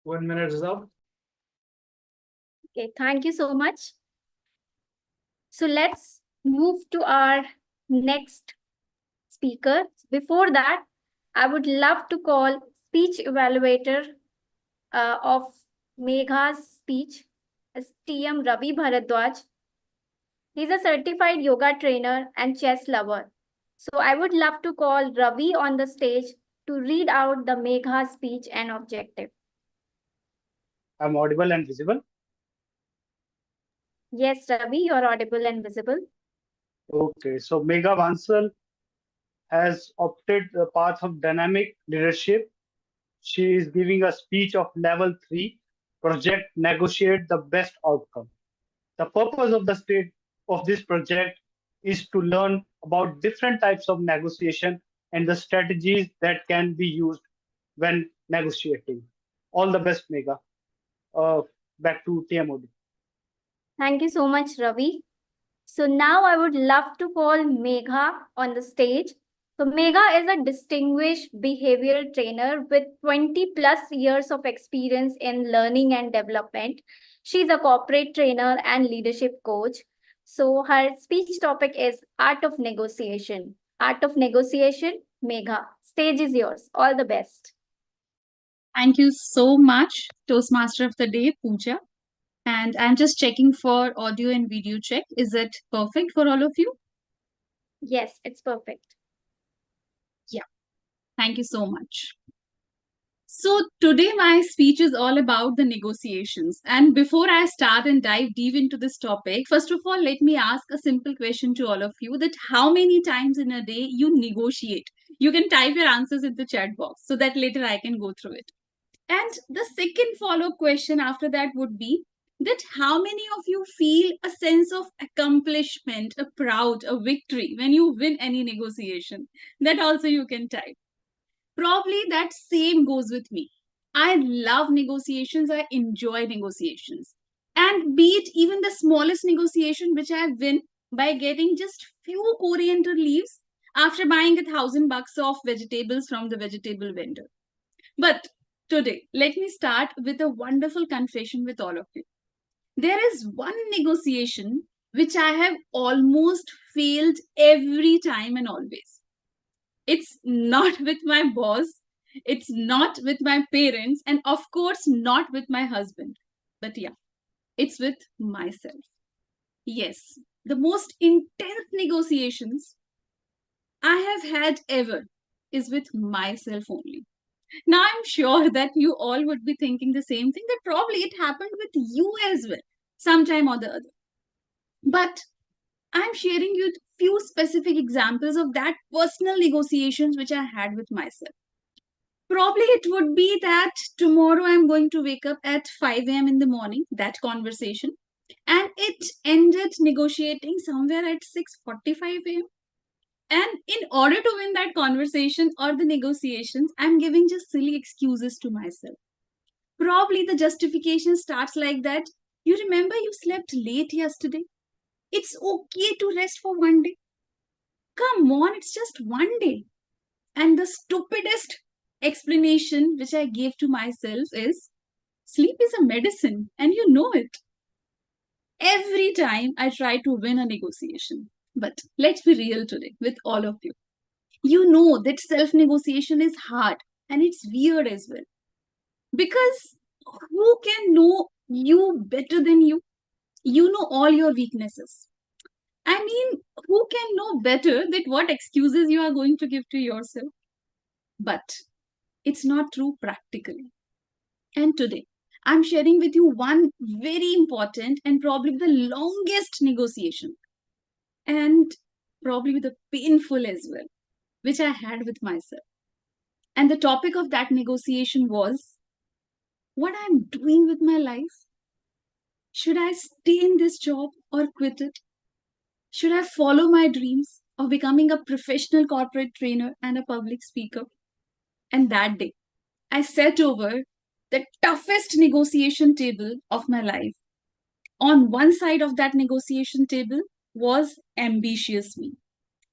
1 minute is up. Okay, thank you so much. So let's move to our next speaker. Before that, I would love to call speech evaluator of Megha's speech as TM Ravi Bharadwaj. He's a certified yoga trainer and chess lover. So I would love to call Ravi on the stage to read out the Megha speech and objective. I'm audible and visible. Yes, Ravi, you're audible and visible. Okay, so Megha Bansal has opted the path of dynamic leadership. She is giving a speech of level 3, project negotiate the best outcome. The purpose of the state of this project is to learn about different types of negotiation and the strategies that can be used when negotiating. All the best, Megha. Back to TMOD. Thank you so much, Ravi. So now I would love to call Megha on the stage. So Megha is a distinguished behavioral trainer with 20 plus years of experience in learning and development. She's a corporate trainer and leadership coach. So her speech topic is Art of Negotiation. Art of Negotiation, Megha. Stage is yours. All the best. Thank you so much, Toastmaster of the Day, Pooja. And I'm just checking for audio and video check. Is it perfect for all of you? Yes, it's perfect. Yeah. Thank you so much. So today my speech is all about the negotiations. And before I start and dive deep into this topic, first of all, let me ask a simple question to all of you, that how many times in a day you negotiate? You can type your answers in the chat box so that later I can go through it. And the second follow-up question after that would be that how many of you feel a sense of accomplishment, a proud, a victory when you win any negotiation? That also you can type. Probably that same goes with me. I love negotiations. I enjoy negotiations. And be it even the smallest negotiation which I win by getting just few coriander leaves after buying $1,000 of vegetables from the vegetable vendor. But today, let me start with a wonderful confession with all of you. There is one negotiation which I have almost failed every time and always. It's not with my boss, it's not with my parents, and of course, not with my husband. But yeah, it's with myself. Yes, the most intense negotiations I have had ever is with myself only. Now, I'm sure that you all would be thinking the same thing, that probably it happened with you as well, sometime or the other. But I'm sharing you few specific examples of that personal negotiations which I had with myself. Probably it would be that tomorrow I'm going to wake up at 5 a.m. in the morning, that conversation, and it ended negotiating somewhere at 6:45 a.m. And in order to win that conversation or the negotiations, I'm giving just silly excuses to myself. Probably the justification starts like that. You remember you slept late yesterday? It's okay to rest for one day. Come on, it's just one day. And the stupidest explanation which I gave to myself is sleep is a medicine and you know it. Every time I try to win a negotiation. But let's be real today with all of you. You know that self-negotiation is hard and it's weird as well. Because who can know you better than you? You know all your weaknesses. I mean, who can know better that what excuses you are going to give to yourself? But it's not true practically. And today, I'm sharing with you one very important and probably the longest negotiation, and probably the painful as well, which I had with myself. And the topic of that negotiation was what I'm doing with my life. Should I stay in this job or quit it? Should I follow my dreams of becoming a professional corporate trainer and a public speaker? And that day, I sat over the toughest negotiation table of my life. On one side of that negotiation table was ambitious me.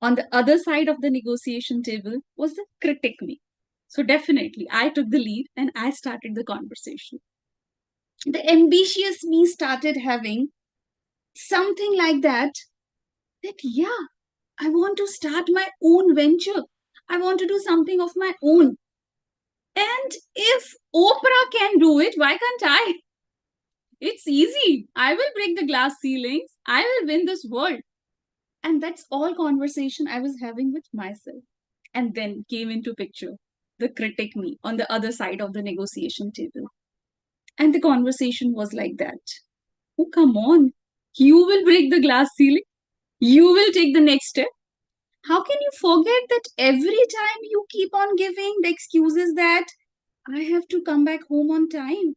On the other side of the negotiation table was the critic me. So definitely, I took the lead and I started the conversation. The ambitious me started having something like that, yeah, I want to start my own venture. I want to do something of my own. And if Oprah can do it, why can't I? It's easy. I will break the glass ceilings. I will win this world. And that's all conversation I was having with myself. And then came into picture the critic me on the other side of the negotiation table. And the conversation was like that. Oh, come on. You will break the glass ceiling. You will take the next step. How can you forget that every time you keep on giving the excuses that I have to come back home on time,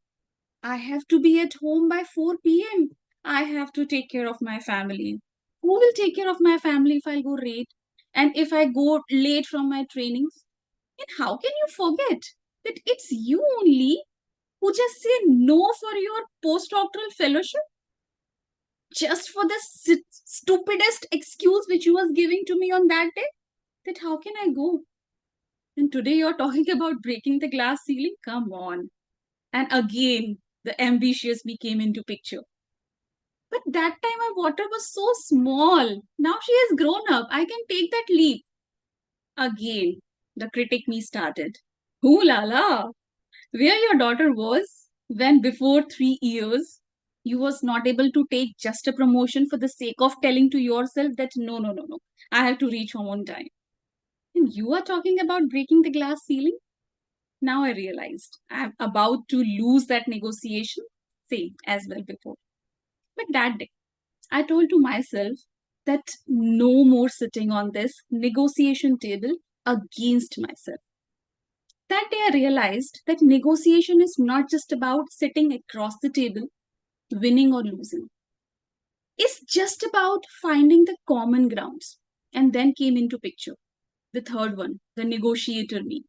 I have to be at home by 4 p.m., I have to take care of my family. Who will take care of my family if I go late? And if I go late from my trainings? And how can you forget that it's you only who just say no for your postdoctoral fellowship just for the stupidest excuse which you was giving to me on that day? That how can I go? And today you're talking about breaking the glass ceiling? Come on. And again, the ambitious me came into picture. But that time my water was so small. Now she has grown up. I can take that leap. Again, the critic me started. Ooh la la. Where your daughter was when before 3 years you was not able to take just a promotion for the sake of telling to yourself that no, I have to reach home on time. And you are talking about breaking the glass ceiling? Now I realized I'm about to lose that negotiation, same as well before. But that day, I told to myself that no more sitting on this negotiation table against myself. That day, I realized that negotiation is not just about sitting across the table, winning or losing. It's just about finding the common grounds. And then came into picture the third one, the negotiator me.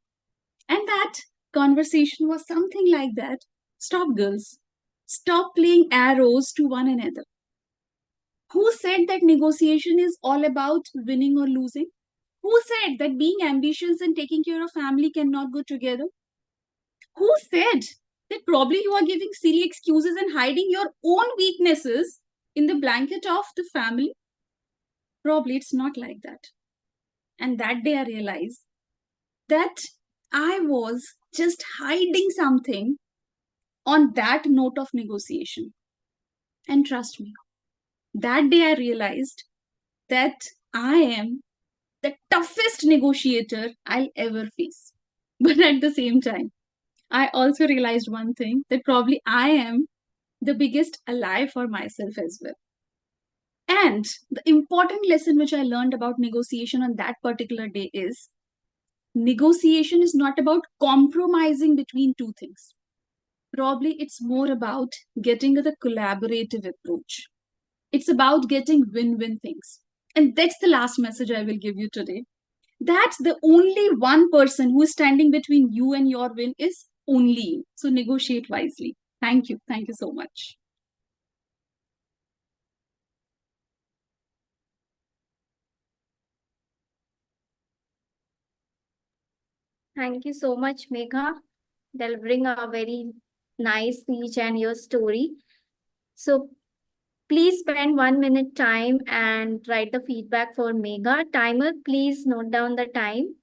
And that conversation was something like that. Stop, girls. Stop playing arrows to one another. Who said that negotiation is all about winning or losing? Who said that being ambitious and taking care of family cannot go together? Who said that probably you are giving silly excuses and hiding your own weaknesses in the blanket of the family? Probably it's not like that. And that day I realized that I was just hiding something on that note of negotiation. And trust me, that day I realized that I am the toughest negotiator I'll ever face. But at the same time, I also realized one thing, that probably I am the biggest ally for myself as well. And the important lesson which I learned about negotiation on that particular day is negotiation is not about compromising between two things. Probably it's more about getting the collaborative approach. It's about getting win-win things. And that's the last message I will give you today. That's the only one person who is standing between you and your win is only you. So negotiate wisely. Thank you. Thank you so much. Thank you so much, Megha, delivering a very nice speech and your story. So please spend 1 minute time and write the feedback for Megha. Timer, please note down the time.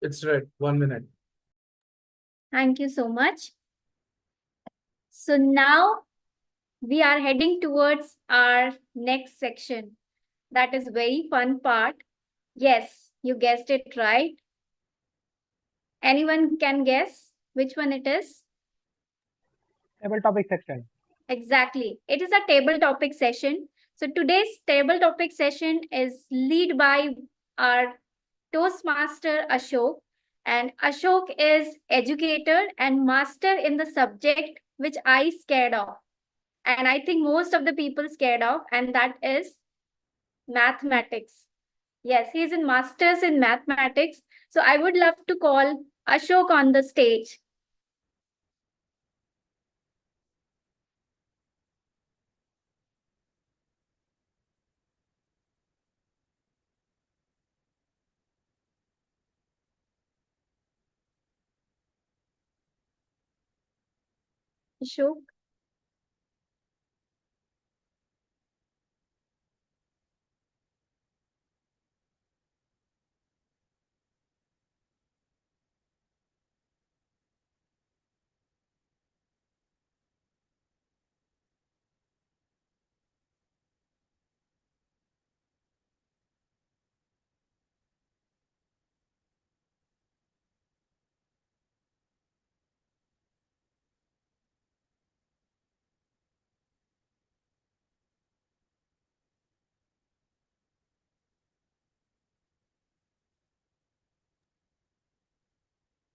It's right. 1 minute. Thank you so much. So now we are heading towards our next section. That is very fun part. Yes, you guessed it right. Anyone can guess which one it is? Table topic section. Exactly. It is a table topic session. So today's table topic session is led by our Toastmaster Ashok. And Ashok is educator and master in the subject which I scared of. And I think most of the people scared of, and that is mathematics. Yes, he's in masters in mathematics. So I would love to call Ashok on the stage. Ashok?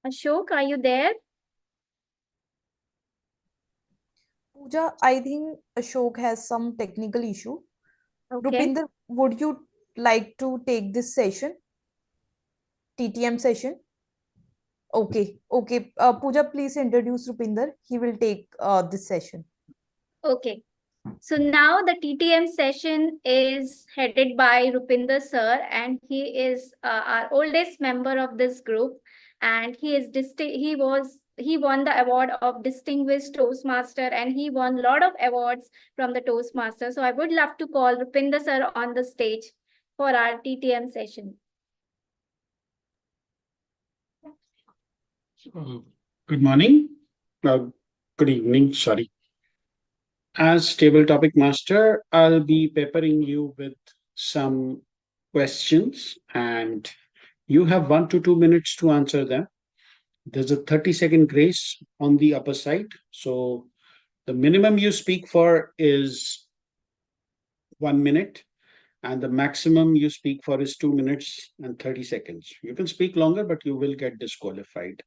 Ashok, are you there? Pooja, I think Ashok has some technical issue. Okay. Rupinder, would you like to take this session? TTM session? Okay, okay. Pooja, please introduce Rupinder. He will take this session. Okay. So now the TTM session is headed by Rupinder sir, and he is our oldest member of this group, and he won the award of distinguished Toastmaster, and he won a lot of awards from the Toastmaster. So I would love to call Rupinder sir on the stage for our TTM session. Good morning. Good evening, sorry. As table topic master, I'll be peppering you with some questions and you have 1 to 2 minutes to answer them. There's a 30-second grace on the upper side. So the minimum you speak for is 1 minute and the maximum you speak for is 2 minutes and 30 seconds. You can speak longer, but you will get disqualified.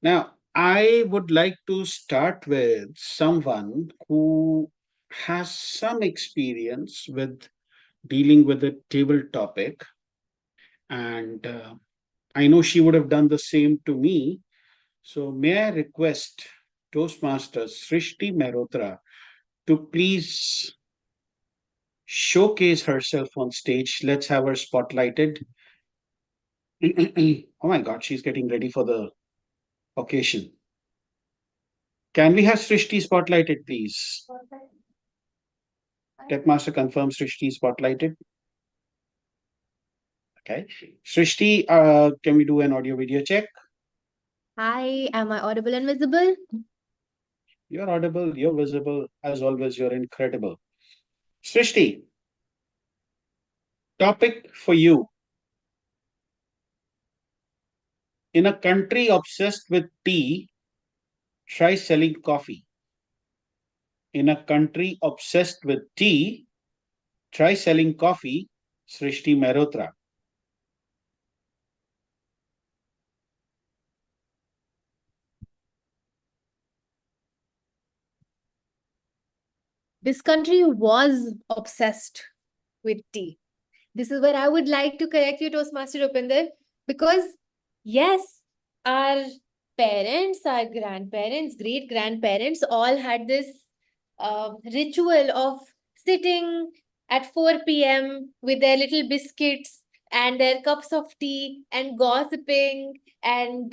Now, I would like to start with someone who has some experience with dealing with a table topic. And I know she would have done the same to me. So, may I request Toastmasters Srishti Mehrotra to please showcase herself on stage? Let's have her spotlighted. Oh my God, she's getting ready for the occasion. Can we have Srishti spotlighted, please? Techmaster confirms Srishti spotlighted. Okay. Srishti, can we do an audio video check? Hi, am I audible and visible? You're audible, you're visible. As always, you're incredible. Srishti, topic for you. In a country obsessed with tea, try selling coffee. In a country obsessed with tea, try selling coffee. Srishti Mehrotra. This country was obsessed with tea. This is where I would like to correct you, Toastmaster Rupinder, because yes, our parents, our grandparents, great grandparents all had this ritual of sitting at 4 p.m. with their little biscuits and their cups of tea and gossiping and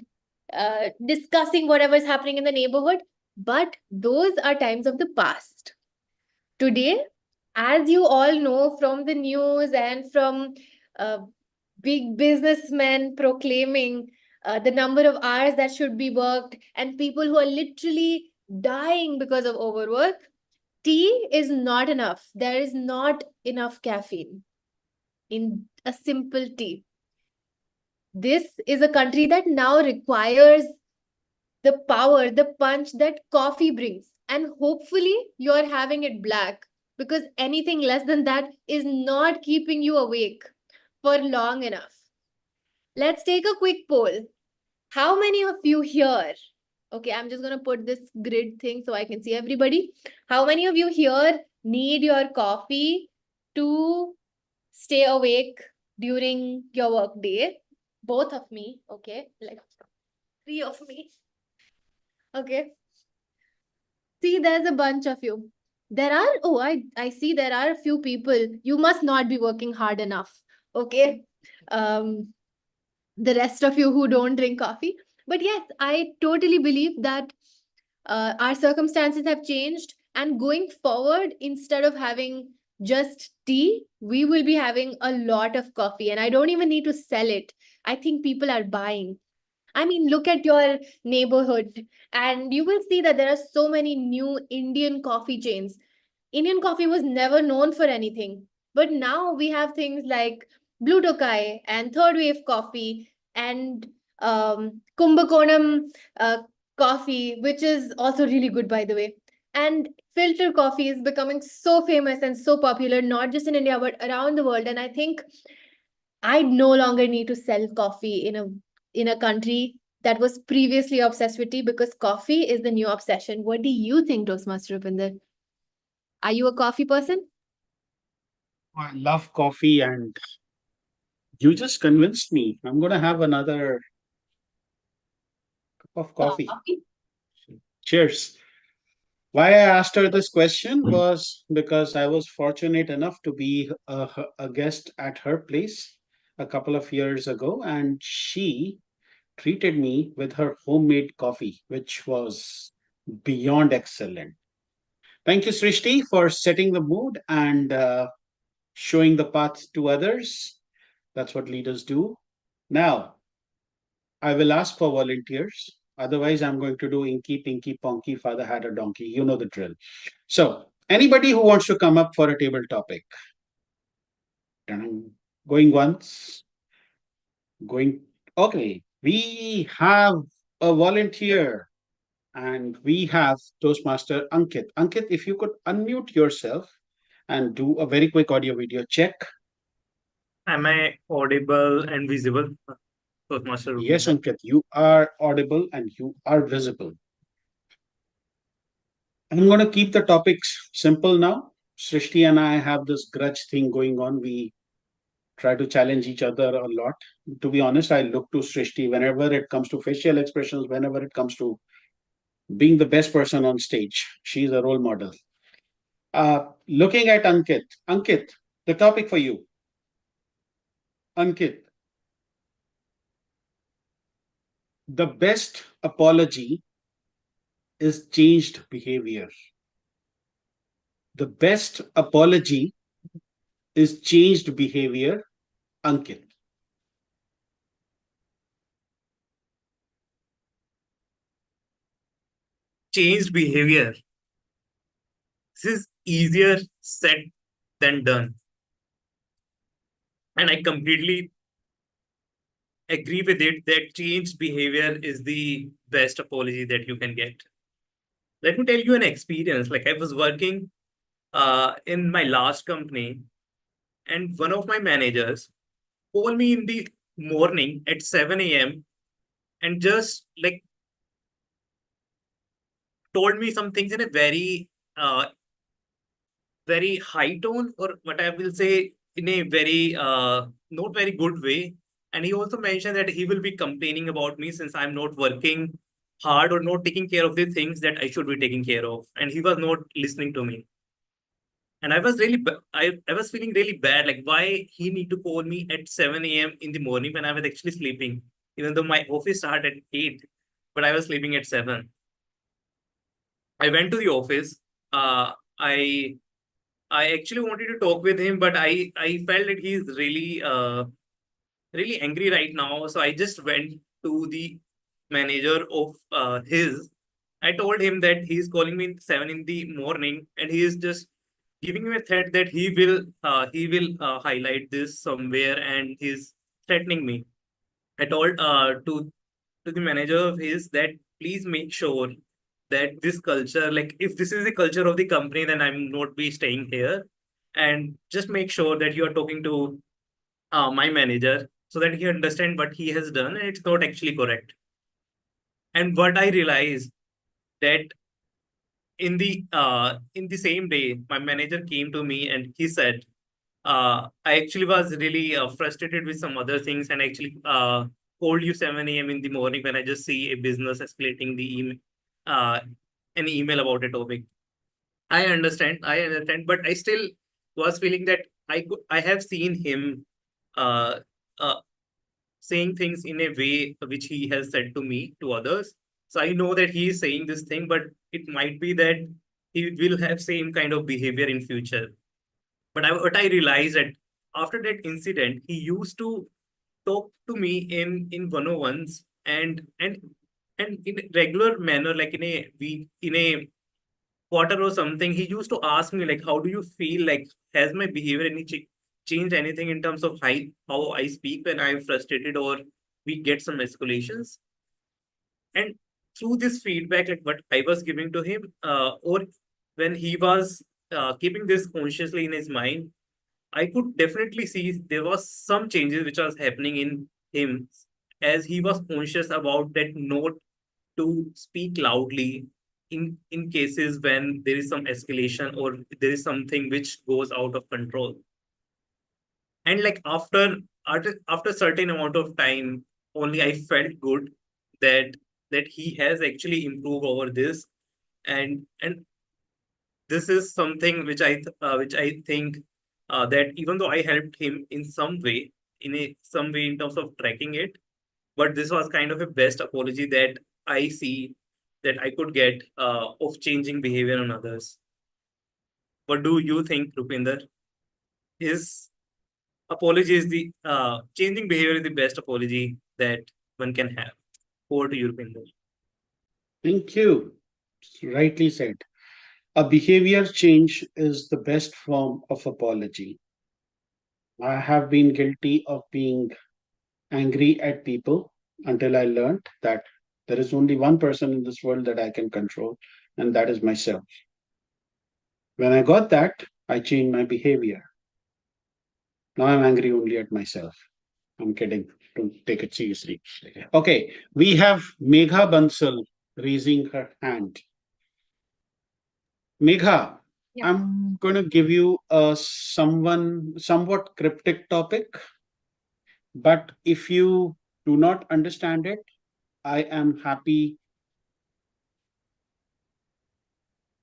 discussing whatever's happening in the neighborhood. But those are times of the past. Today, as you all know from the news and from big businessmen proclaiming the number of hours that should be worked and people who are literally dying because of overwork, tea is not enough. There is not enough caffeine in a simple tea. This is a country that now requires the power, the punch that coffee brings. And hopefully you're having it black, because anything less than that is not keeping you awake for long enough. Let's take a quick poll. How many of you here, okay, I'm just going to put this grid thing so I can see everybody. How many of you here need your coffee to stay awake during your work day? Both of me, okay, like 3 of me. Okay. See, there's a bunch of you. There are, oh, I see there are a few people. You must not be working hard enough. Okay. The rest of you who don't drink coffee. But yes, I totally believe that Our circumstances have changed, and going forward, instead of having just tea, we will be having a lot of coffee. And I don't even need to sell it. I think people are buying. I mean, look at your neighborhood, and you will see that there are so many new Indian coffee chains. Indian coffee was never known for anything, but now we have things like Blue Tokai and Third Wave Coffee and Kumbakonam coffee, which is also really good, by the way. And filter coffee is becoming so famous and so popular, not just in India, but around the world. And I think I no longer need to sell coffee in a country that was previously obsessed with tea, because coffee is the new obsession. What do you think, Toastmaster Rupinder? Are you a coffee person? I love coffee, and you just convinced me. I'm going to have another cup of coffee. Cheers. Why I asked her this question was because I was fortunate enough to be a guest at her place a couple of years ago, and she treated me with her homemade coffee, which was beyond excellent. Thank you, Srishti, for setting the mood and showing the path to others. That's what leaders do. Now, I will ask for volunteers. Otherwise, I'm going to do Inky, Pinky, Ponky, Father Had a Donkey. You know the drill. So, anybody who wants to come up for a table topic? Going once, going. Okay, we have a volunteer and we have Toastmaster Ankit. Ankit, if you could unmute yourself and do a very quick audio video check. Am I audible and visible? Toastmaster Yes, Rupinder. Ankit, you are audible and you are visible. I'm going to keep the topics simple now. Srishti and I have this grudge thing going on. We try to challenge each other a lot. To be honest, I look to Srishti whenever it comes to facial expressions, whenever it comes to being the best person on stage. She's a role model. Looking at Ankit. Ankit, the topic for you. Ankit, the best apology is changed behavior. The best apology is changed behavior. Ankit. Changed behavior. This is easier said than done. And I completely agree with it that changed behavior is the best apology that you can get. Let me tell you an experience. Like I was working in my last company, and one of my managers called me in the morning at 7 a.m. and just like told me some things in a very high tone, or what I will say in a very not very good way. And he also mentioned that he will be complaining about me since I'm not working hard or not taking care of the things that I should be taking care of. And he was not listening to me. And I was really, I was feeling really bad. Like, why he need to call me at 7 a.m. in the morning when I was actually sleeping, even though my office started at 8, but I was sleeping at 7. I went to the office. Uh, I I actually wanted to talk with him, but I felt that he's really angry right now. So I just went to the manager of his. I told him that he's calling me 7 in the morning, and he is just giving me a threat that he will highlight this somewhere, and he's threatening me. I told to the manager of his that please make sure that this culture, like if this is the culture of the company, then I'm not be staying here. And just make sure that you are talking to my manager so that he understand what he has done and it's not actually correct. And what I realized that in the same day, my manager came to me and he said, I actually was really frustrated with some other things and actually called you 7 a.m. in the morning when I just see a business escalating the email, uh, an email about a topic. I understand, but I still was feeling that I have seen him uh, uh, saying things in a way which he has said to me to others, So I know that he is saying this thing, but it might be that he will have same kind of behavior in future. But what I realized that after that incident, he used to talk to me in 101s and in a regular manner, like in a week, in a quarter or something. He used to ask me like, how do you feel? Like, has my behavior changed anything in terms of how I speak when I'm frustrated or we get some escalations? And through this feedback, like what I was giving to him, or when he was keeping this consciously in his mind, I could definitely see there was some changes which was happening in him as he was conscious about that note to speak loudly in cases when there is some escalation or there is something which goes out of control. And like after certain amount of time, only I felt good that he has actually improved over this, and this is something which I think that even though I helped him in some way, some way in terms of tracking it, but this was kind of a best apology that I see that I could get of changing behavior on others. What do you think, Rupinder? Is apology is the changing behavior is the best apology that one can have? Over to you, Rupinder. Thank you. Rightly said. A behavior change is the best form of apology. I have been guilty of being angry at people until I learned that there is only one person in this world that I can control, and that is myself. When I got that, I changed my behavior. Now I'm angry only at myself. I'm kidding. Don't take it seriously. Okay, we have Megha Bansal raising her hand. Megha, Yeah. I'm going to give you a somewhat cryptic topic, but if you do not understand it, I am happy.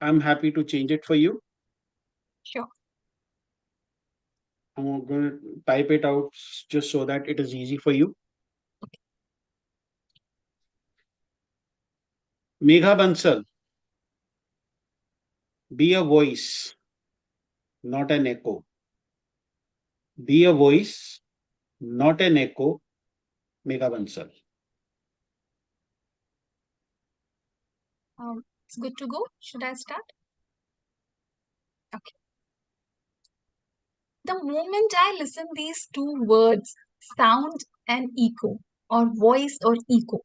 I'm happy to change it for you. Sure. I'm going to type it out just so that it is easy for you. Megha Bansal, be a voice, not an echo. Be a voice, not an echo. Megha Bansal. It's good to go. Should I start? Okay. The moment I listen these two words, sound and echo, or voice or echo,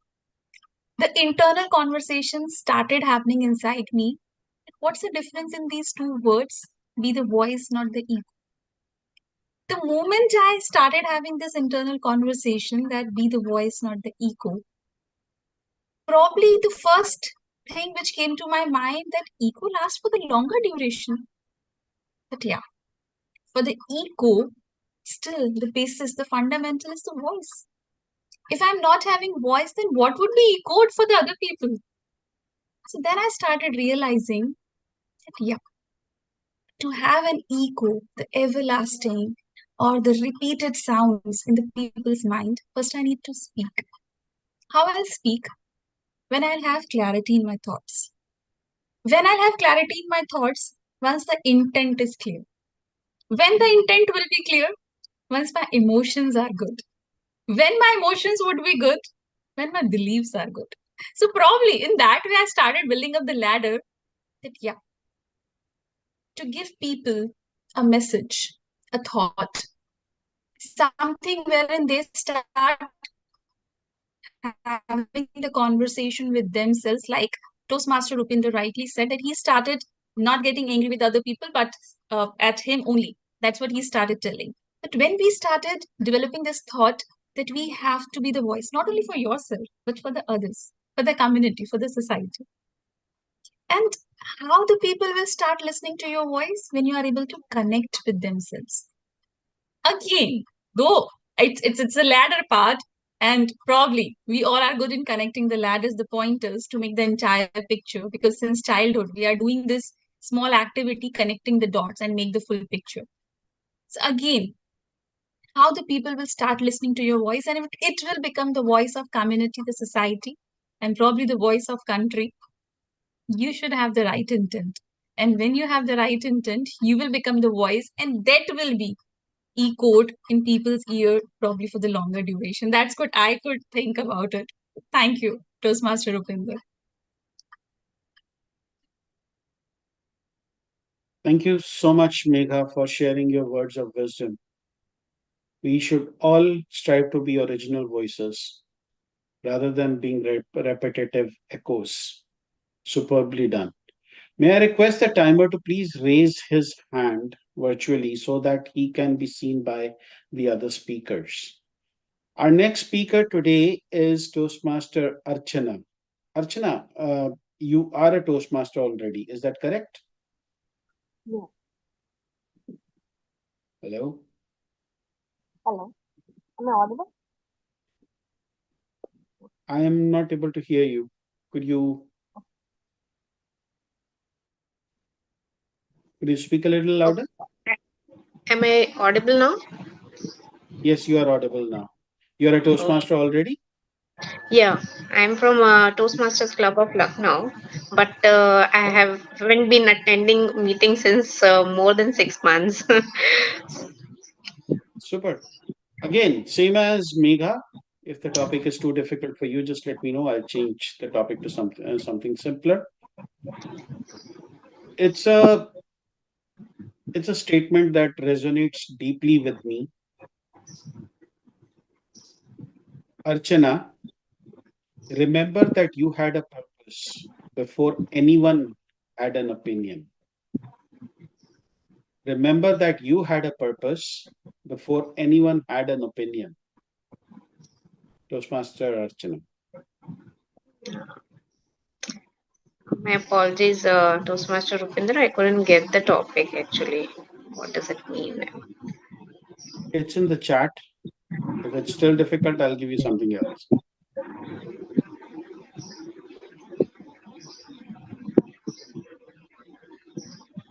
the internal conversation started happening inside me. What's the difference in these two words? Be the voice, not the echo. The moment I started having this internal conversation that be the voice, not the echo, probably the first thing which came to my mind that echo lasts for the longer duration. But yeah, for the echo, still the basis, the fundamental is the voice. If I'm not having voice, then what would be echoed for the other people? So then I started realizing that yeah, to have an echo, the everlasting or the repeated sounds in the people's mind, first I need to speak. How I'll speak? When I'll have clarity in my thoughts. When I'll have clarity in my thoughts, once the intent is clear. When the intent will be clear, once my emotions are good. When my emotions would be good, when my beliefs are good. So probably in that way, I started building up the ladder that yeah, to give people a message, a thought, something wherein they start having the conversation with themselves, like Toastmaster Rupinder rightly said that he started not getting angry with other people, but at him only. That's what he started telling. But when we started developing this thought that we have to be the voice, not only for yourself, but for the others, for the community, for the society. And how the people will start listening to your voice when you are able to connect with themselves. Again, though it's a ladder part, and probably we all are good in connecting the ladders, the pointers to make the entire picture, because since childhood we are doing this small activity, connecting the dots and make the full picture. So again, how the people will start listening to your voice, and it will become the voice of community, the society. and probably the voice of country, you should have the right intent. And when you have the right intent, you will become the voice, and that will be echoed in people's ear probably for the longer duration. That's what I could think about it. Thank you, Toastmaster Rupinder. Thank you so much, Megha, for sharing your words of wisdom. We should all strive to be original voices rather than being repetitive echoes. Superbly done. May I request the timer to please raise his hand virtually so that he can be seen by the other speakers. Our next speaker today is Toastmaster Archana. Archana, you are a Toastmaster already. Is that correct? Yeah. Hello? Hello. Am I audible? I am not able to hear you. Could you speak a little louder? Am I audible now? Yes, you are audible now. You're a Toastmaster already? Yeah, I'm from Toastmasters Club of Lucknow, but I haven't been attending meetings since more than 6 months. Super. Again, same as Megha. If the topic is too difficult for you, just let me know. I'll change the topic to something simpler. It's a statement that resonates deeply with me. Archana, remember that you had a purpose before anyone had an opinion. Remember that you had a purpose before anyone had an opinion. Toastmaster Archana. My apologies, Toastmaster Rupinder. I couldn't get the topic actually. What does it mean? It's in the chat. If it's still difficult, I'll give you something else.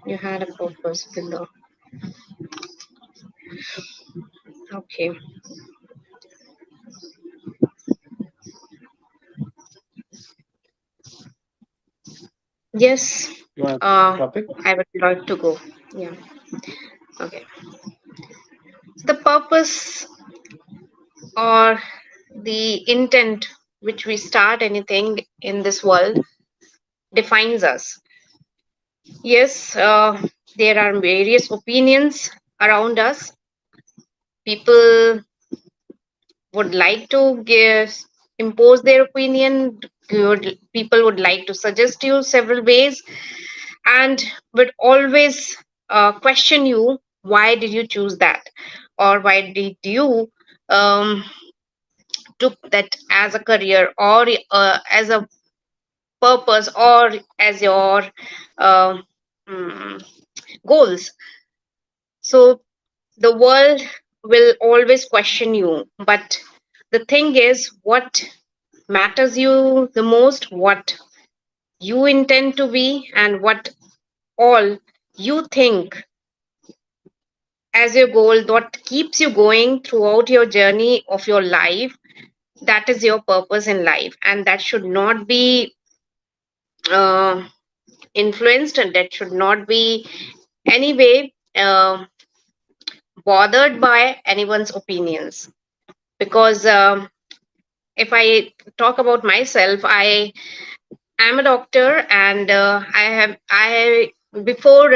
You had a purpose below. Okay. Yes. You want topic? I would like to go. Yeah. Okay. The purpose or the intent which we start anything in this world defines us. Yes, there are various opinions around us. People would like to impose their opinion. People would like to suggest you several ways and would always question you, why did you choose that? Or why did you took that as a career or as a purpose or as your uh, mm, goals? So the world will always question you, but the thing is, what matters you the most, what you intend to be, and what all you think as your goal, what keeps you going throughout your journey of your life, that is your purpose in life, and that should not be uh, influenced, and that should not be anyway bothered by anyone's opinions. Because if I talk about myself, I am a doctor, and I before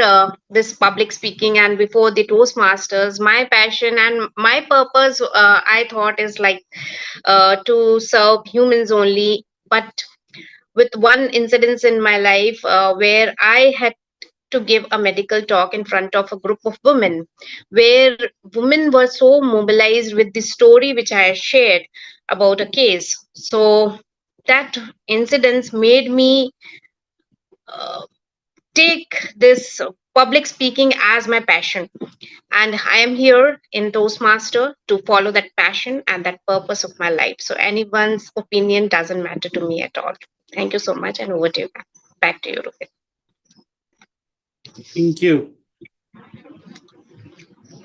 this public speaking and before the Toastmasters, my passion and my purpose, I thought, is like to serve humans only. But with one incident in my life where I had to give a medical talk in front of a group of women, where women were so mobilized with the story which I shared about a case. So that incident made me take this public speaking as my passion. And I am here in Toastmaster to follow that passion and that purpose of my life. So anyone's opinion doesn't matter to me at all. Thank you so much, and over to you. Back to you, Rupit. Thank you.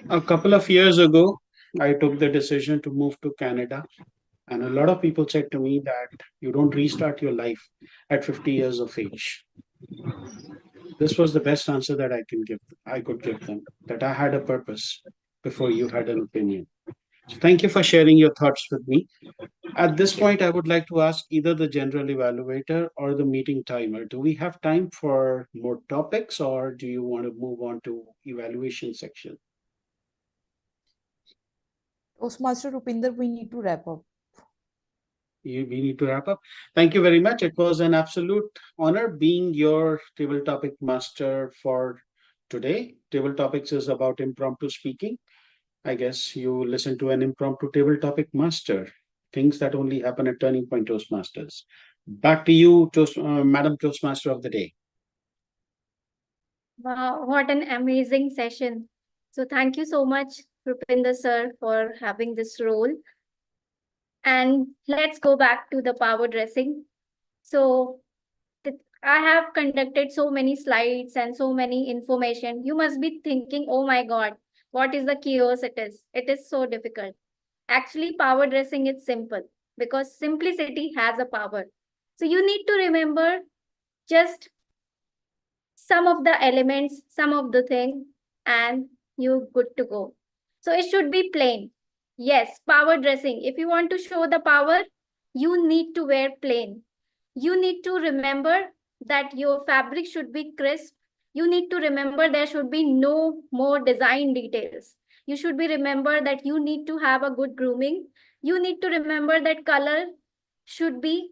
A couple of years ago, I took the decision to move to Canada And a lot of people said to me that you don't restart your life at 50 years of age. This was the best answer that I could give them, that I had a purpose before you had an opinion. So thank you for sharing your thoughts with me. At this point, I would like to ask either the general evaluator or the meeting timer. Do we have time for more topics, or do you want to move on to evaluation section? Toastmaster Rupinder, we need to wrap up. We need to wrap up. Thank you very much. It was an absolute honor being your table topic master for today. Table topics is about impromptu speaking. I guess you listen to an impromptu table topic master, things that only happen at Turning Point Toastmasters. Back to you, Madam Toastmaster of the Day. Wow, what an amazing session. So thank you so much, Rupinder sir, for having this role. And let's go back to the power dressing. So I have conducted so many slides and so many information. You must be thinking, oh my God, what is the chaos it is? It is so difficult. Actually, power dressing is simple because simplicity has a power. So you need to remember just some of the elements, some of the thing, and you good to go. So it should be plain. Yes, power dressing. If you want to show the power, you need to wear plain. You need to remember that your fabric should be crisp. You need to remember there should be no more design details. You should be remember that you need to have a good grooming. You need to remember that color should be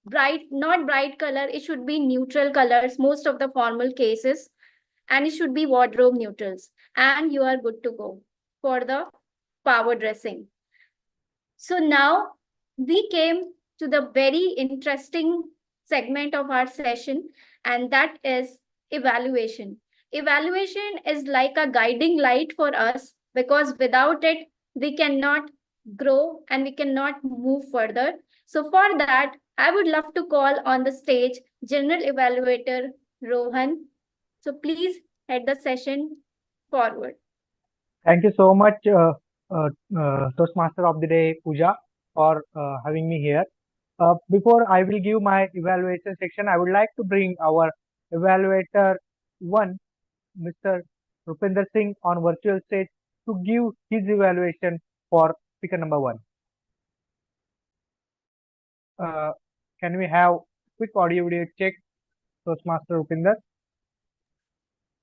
bright, not bright color, it should be neutral colors, most of the formal cases, and it should be wardrobe neutrals, and you are good to go for the power dressing. So now we came to the very interesting segment of our session, and that is evaluation. Evaluation is like a guiding light for us because without it, we cannot grow and we cannot move further. So for that, I would love to call on the stage General Evaluator Rohan. So please head the session forward. Thank you so much, Toastmaster of the Day, Pooja, for having me here. Before I will give my evaluation section, I would like to bring our evaluator one, Mr. Rupinder Singh, on virtual stage to give his evaluation for speaker number one. Can we have quick audio video check, Toastmaster Rupinder?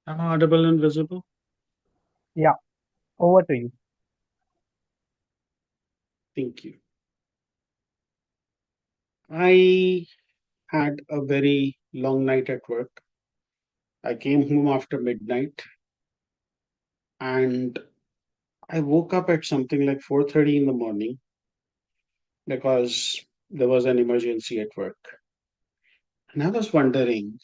Am I audible and visible? Yeah, over to you. Thank you. I had a very long night at work. I came home after midnight and I woke up at something like 4:30 in the morning because there was an emergency at work. And I was wondering,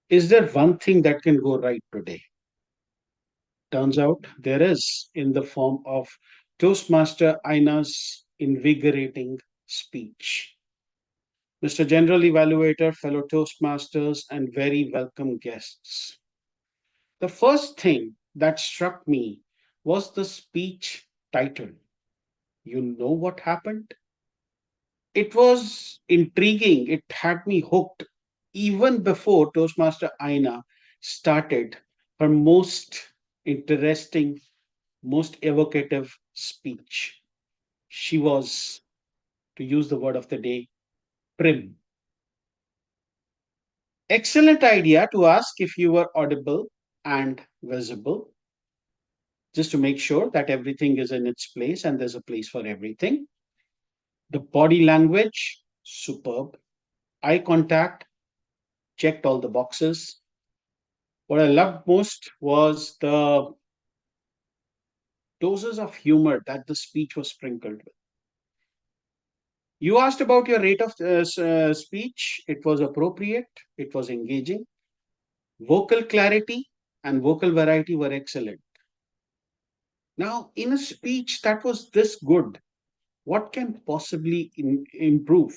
is there one thing that can go right today? Turns out there is, in the form of Toastmaster Aina's invigorating speech. Mr. General Evaluator, fellow Toastmasters, and very welcome guests. The first thing that struck me was the speech title. You know what happened? It was intriguing. It had me hooked even before Toastmaster Aina started her most interesting, most evocative speech. She was, to use the word of the day, prim. Excellent idea to ask if you were audible and visible, just to make sure that everything is in its place and there's a place for everything. The body language, superb. Eye contact, checked all the boxes. What I loved most was the doses of humor that the speech was sprinkled with. You asked about your rate of speech. It was appropriate. It was engaging. Vocal clarity and vocal variety were excellent. Now, in a speech that was this good, what can possibly improve?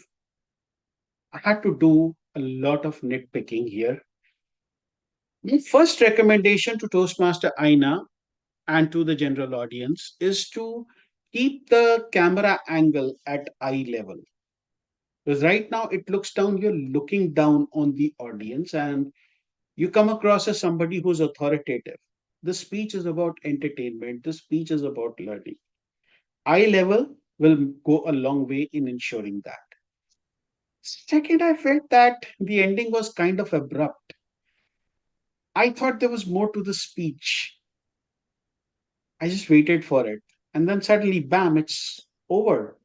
I had to do a lot of nitpicking here. My first recommendation to Toastmaster Aina and to the general audience is to keep the camera angle at eye level. Because right now it looks down, you're looking down on the audience and you come across as somebody who's authoritative. The speech is about entertainment, the speech is about learning. Eye level will go a long way in ensuring that. Second, I felt that the ending was kind of abrupt. I thought there was more to the speech. I just waited for it. And then suddenly, bam, it's over.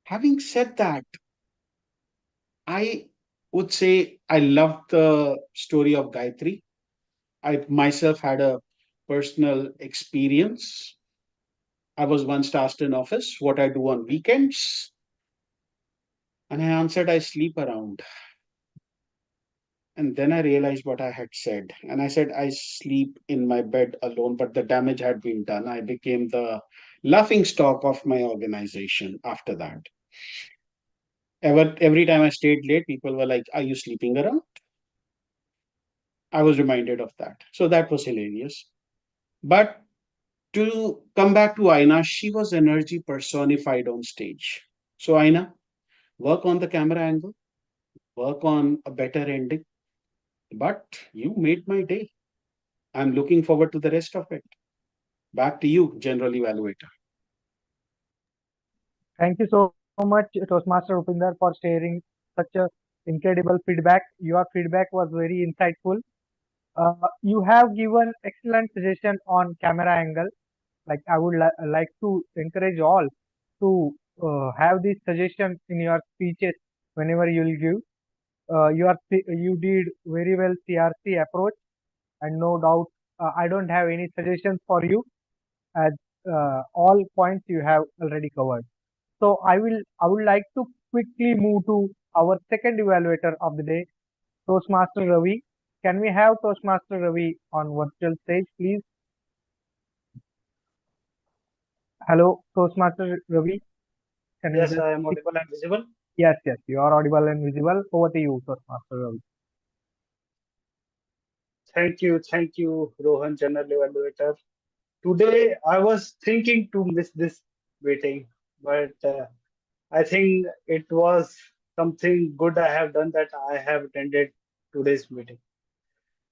Having said that, I would say I loved the story of Gayatri. I myself had a personal experience. I was once asked in office what I do on weekends. And I answered, I sleep around. And then I realized what I had said. And I said, I sleep in my bed alone, but the damage had been done. I became the laughing stock of my organization after that. Every time I stayed late, people were like, are you sleeping around? I was reminded of that. So that was hilarious. But to come back to Aina, she was energy personified on stage. So, Aina, work on the camera angle, work on a better ending. But you made my day. I'm looking forward to the rest of it. Back to you, General Evaluator. Thank you so much, Toastmaster Upinder, for sharing such a incredible feedback. Your feedback was very insightful. You have given excellent suggestion on camera angle. Like I would like to encourage all to have these suggestions in your speeches whenever you'll give. You did very well CRC approach, and no doubt I don't have any suggestions for you, as all points you have already covered. So I would like to quickly move to our second evaluator of the day, Toastmaster Ravi. Can we have Toastmaster Ravi on virtual stage, please? Hello, Toastmaster Ravi. Can you Yes, just I am speak? audible and visible. Yes, yes, you are audible and visible. Over to you, Toastmaster Ravi. Thank you, Rohan, General Evaluator. Today, I was thinking to miss this meeting, but I think it was something good I have done that I have attended today's meeting.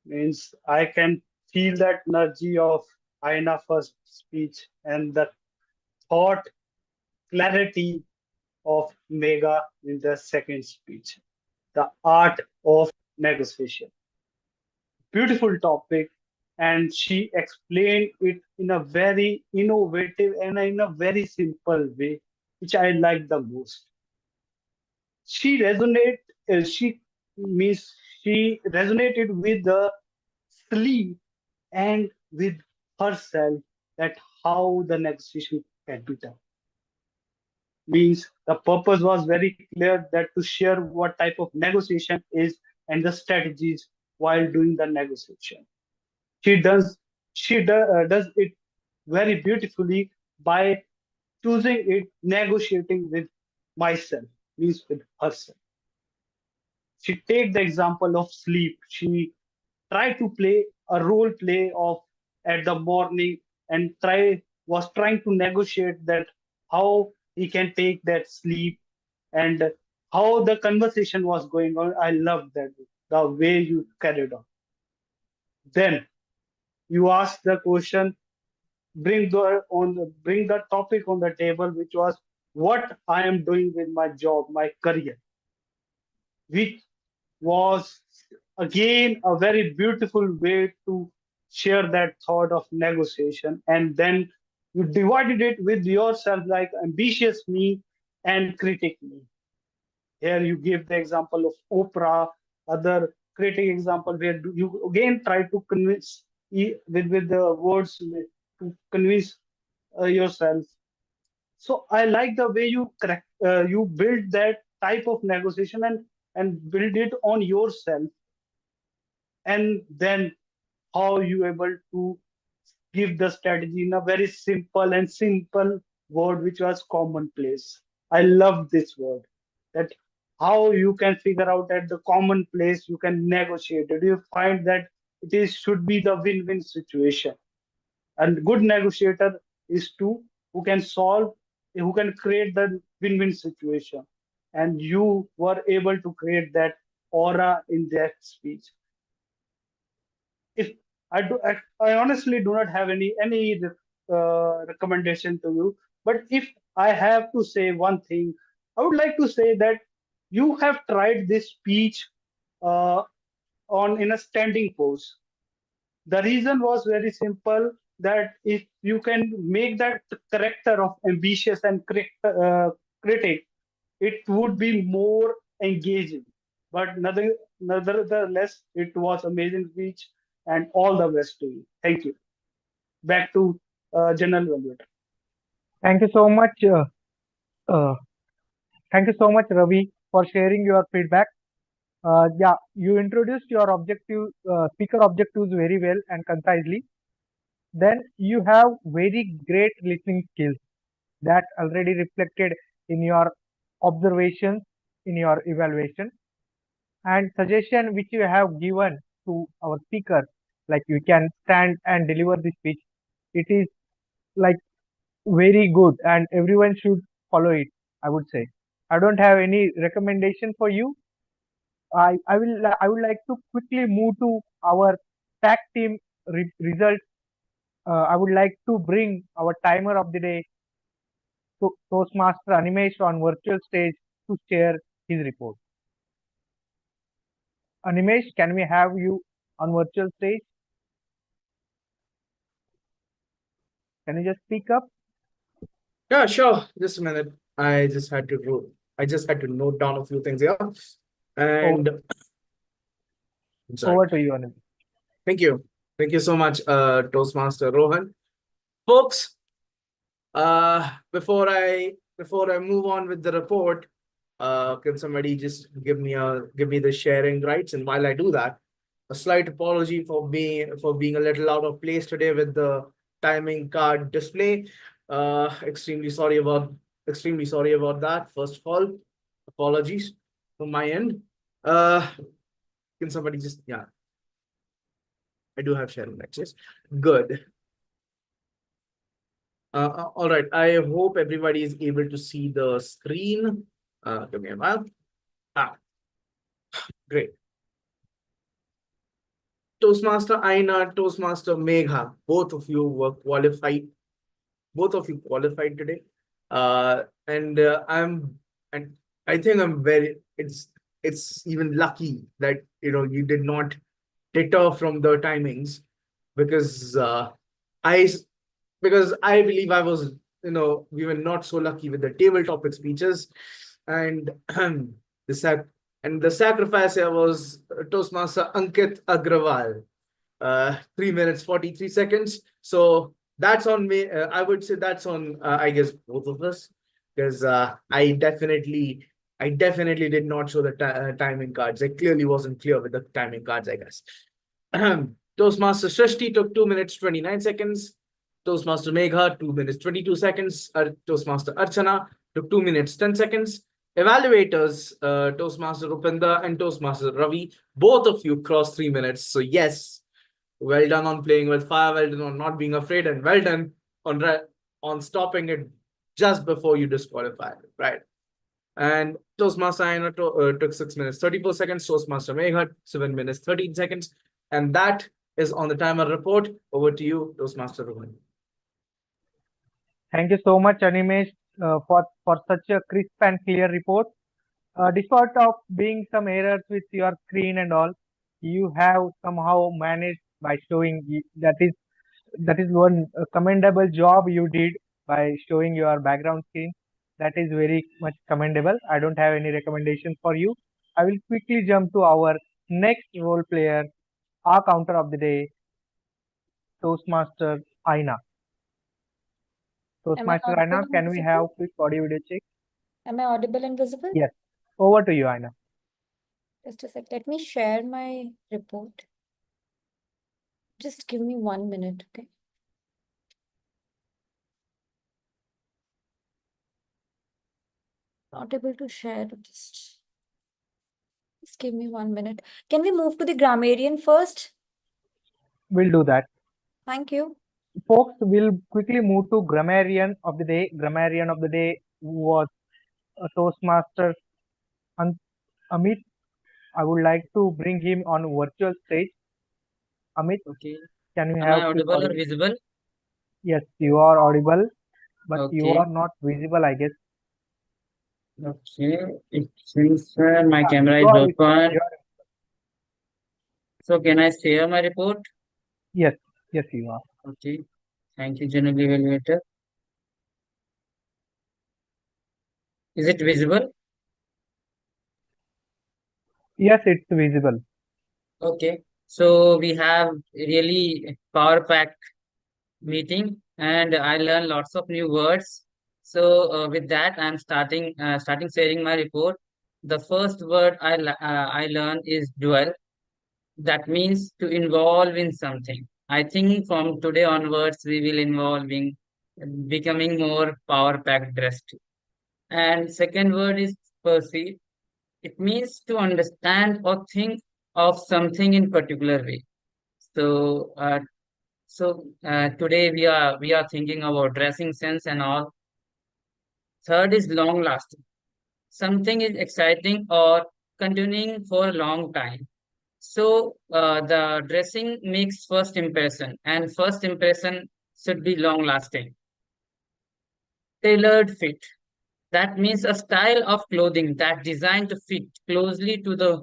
Means I can feel that energy of Aina first speech and the thought clarity of Mega in the second speech. The art of negotiation. Beautiful topic, and she explained it in a very innovative and in a very simple way, which I like the most. She resonate. She means she resonated with the sleep and with herself that how the negotiation can be done. Means the purpose was very clear that to share what type of negotiation is and the strategies while doing the negotiation. She does it very beautifully by choosing it, negotiating with myself, means with herself. She take the example of sleep. She try to play a role play of at the morning and was trying to negotiate that how he can take that sleep and how the conversation was going on. I love that the way you carried on. Then you asked the question, bring the topic on the table, which was what I am doing with my job, my career, which was again a very beautiful way to share that thought of negotiation. And then you divided it with yourself like ambitious me and critic me. Here you give the example of Oprah, other critic example where you again try to convince with the words to convince yourself. So I like the way you build that type of negotiation and build it on yourself, and then how you able to give the strategy in a very simple word which was commonplace. I love this word, that how you can figure out at the common place you can negotiate it. You find that should be the win-win situation. And good negotiator is to who can solve, who can create the win-win situation. And you were able to create that aura in that speech. If I honestly do not have any recommendation to you, but if I have to say one thing, I would like to say that you have tried this speech uh, on in a standing pose. The reason was very simple, that if you can make that character of ambitious and critic, it would be more engaging. But nothing, nevertheless, it was amazing speech, and all the best to you. Thank you. Back to General Evaluator. Thank you so much. Uh, Thank you so much, Ravi, for sharing your feedback. Yeah, you introduced your speaker objectives very well and concisely. Then you have very great listening skills that already reflected in your observations, in your evaluation, and suggestion which you have given to our speaker, like you can stand and deliver the speech. It is like very good, and everyone should follow it, I would say. I don't have any recommendation for you. I would like to quickly move to our tag team results. I would like to bring our timer of the day to Toastmaster Animesh on virtual stage to share his report. Animesh, can we have you on virtual stage? Can you just speak up? Yeah, sure. Just a minute. I just had to note down a few things here. And I'm sorry. Over to you, Animesh. Thank you. Thank you so much, Toastmaster Rohan. Folks, before I move on with the report, can somebody just give me the sharing rights? And while I do that, a slight apology for being a little out of place today with the timing card display. Extremely sorry about that. First of all, apologies from my end. Can somebody just, yeah. I do have sharing rights, yes. Good. All right. I hope everybody is able to see the screen. Give me a while. Great. Toastmaster Aina, Toastmaster Megha, both of you were qualified. Both of you qualified today. And I think I'm it's even lucky that you did not deter from the timings, because I believe I was, we were not so lucky with the table topic speeches, and the sacrifice here was Toastmaster Ankit Agrawal, 3 minutes 43 seconds. So that's on me. I would say that's on I guess both of us, because I definitely did not show the timing cards. I clearly wasn't clear with the timing cards, I guess. Toastmaster Shrishti took 2 minutes 29 seconds. Toastmaster Megha 2 minutes 22 seconds. Toastmaster Archana took 2 minutes 10 seconds. Evaluators, Toastmaster Rupinder and Toastmaster Ravi, both of you crossed 3 minutes. So yes, well done on playing with fire, well done on not being afraid, and well done on stopping it just before you disqualified, right? And Toastmaster Aina took 6 minutes 34 seconds. Toastmaster Megha 7 minutes 13 seconds. And that is on the timer report. Over to you, Toastmaster Rohan. Thank you so much, Animesh, for such a crisp and clear report. Despite of being some errors with your screen and all, you have somehow managed by showing that is one commendable job you did by showing your background screen. That is very much commendable. I don't have any recommendations for you. I will quickly jump to our next role player, our counter of the day, Toastmaster Aina. Toastmaster Aina, can we have quick audio video check? Am I audible and visible? Yes. Over to you, Aina. Just a sec. Let me share my report. Just give me 1 minute, okay? Not able to share. Just give me 1 minute. Can we move to the grammarian first? We'll do that. Thank you. folks, will quickly move to grammarian of the day. Grammarian of the day was a Toastmaster Amit. I would like to bring him on virtual stage. Amit, Okay. can we Am I have quick audible or audience? visible? Yes, you are audible, but you Okay. are not visible, I guess. Okay. It seems my Yeah, camera you is are visible. open. You are, So can I share my report? yes, yes, you are. Okay. Thank you, General Evaluator. Is it visible? Yes, it's visible. Okay. So we have really power packed meeting, and I learned lots of new words. So with that, I'm starting sharing my report. The first word I learned is dual. That means to involve in something. I think from today onwards, we will involving, becoming more power packed dressed. And second word is perceive. It means to understand or think of something in particular way. So, today we are thinking about dressing sense and all. Third is long lasting. Something is exciting or continuing for a long time. So the dressing makes first impression, and first impression should be long lasting. Tailored fit. That means a style of clothing that designed to fit closely to the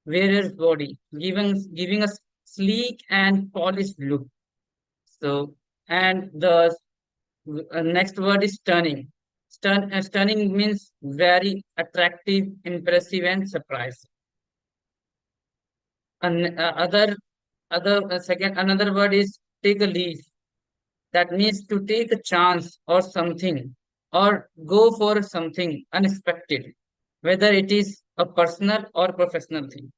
wearer's body, giving a sleek and polished look. So, and the next word is stunning. Stunning means very attractive, impressive, and surprising. And another word is take a leaf. That means to take a chance or something, or go for something unexpected, whether it is a personal or professional thing.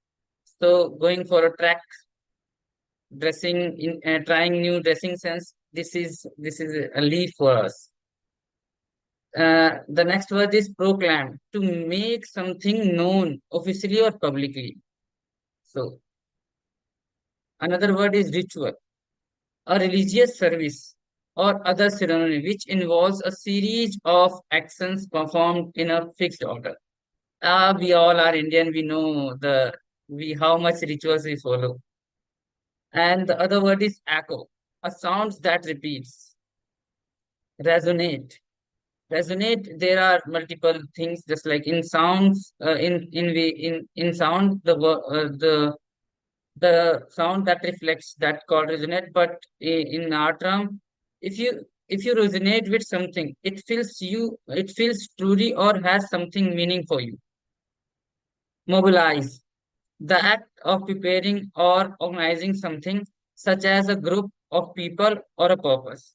So going for a track, dressing in trying new dressing sense. This is a leaf for us. The next word is proclaim, to make something known officially or publicly. So another word is ritual, a religious service or other ceremony which involves a series of actions performed in a fixed order. We all are Indian. We know we how much rituals we follow. And the other word is echo, a sound that repeats. Resonate. Resonate. There are multiple things, just like in sounds. In sound, the sound that reflects that called resonate. But in our term, if you resonate with something, it feels truly or has something meaning for you. Mobilize, the act of preparing or organizing something, such as a group of people or a purpose.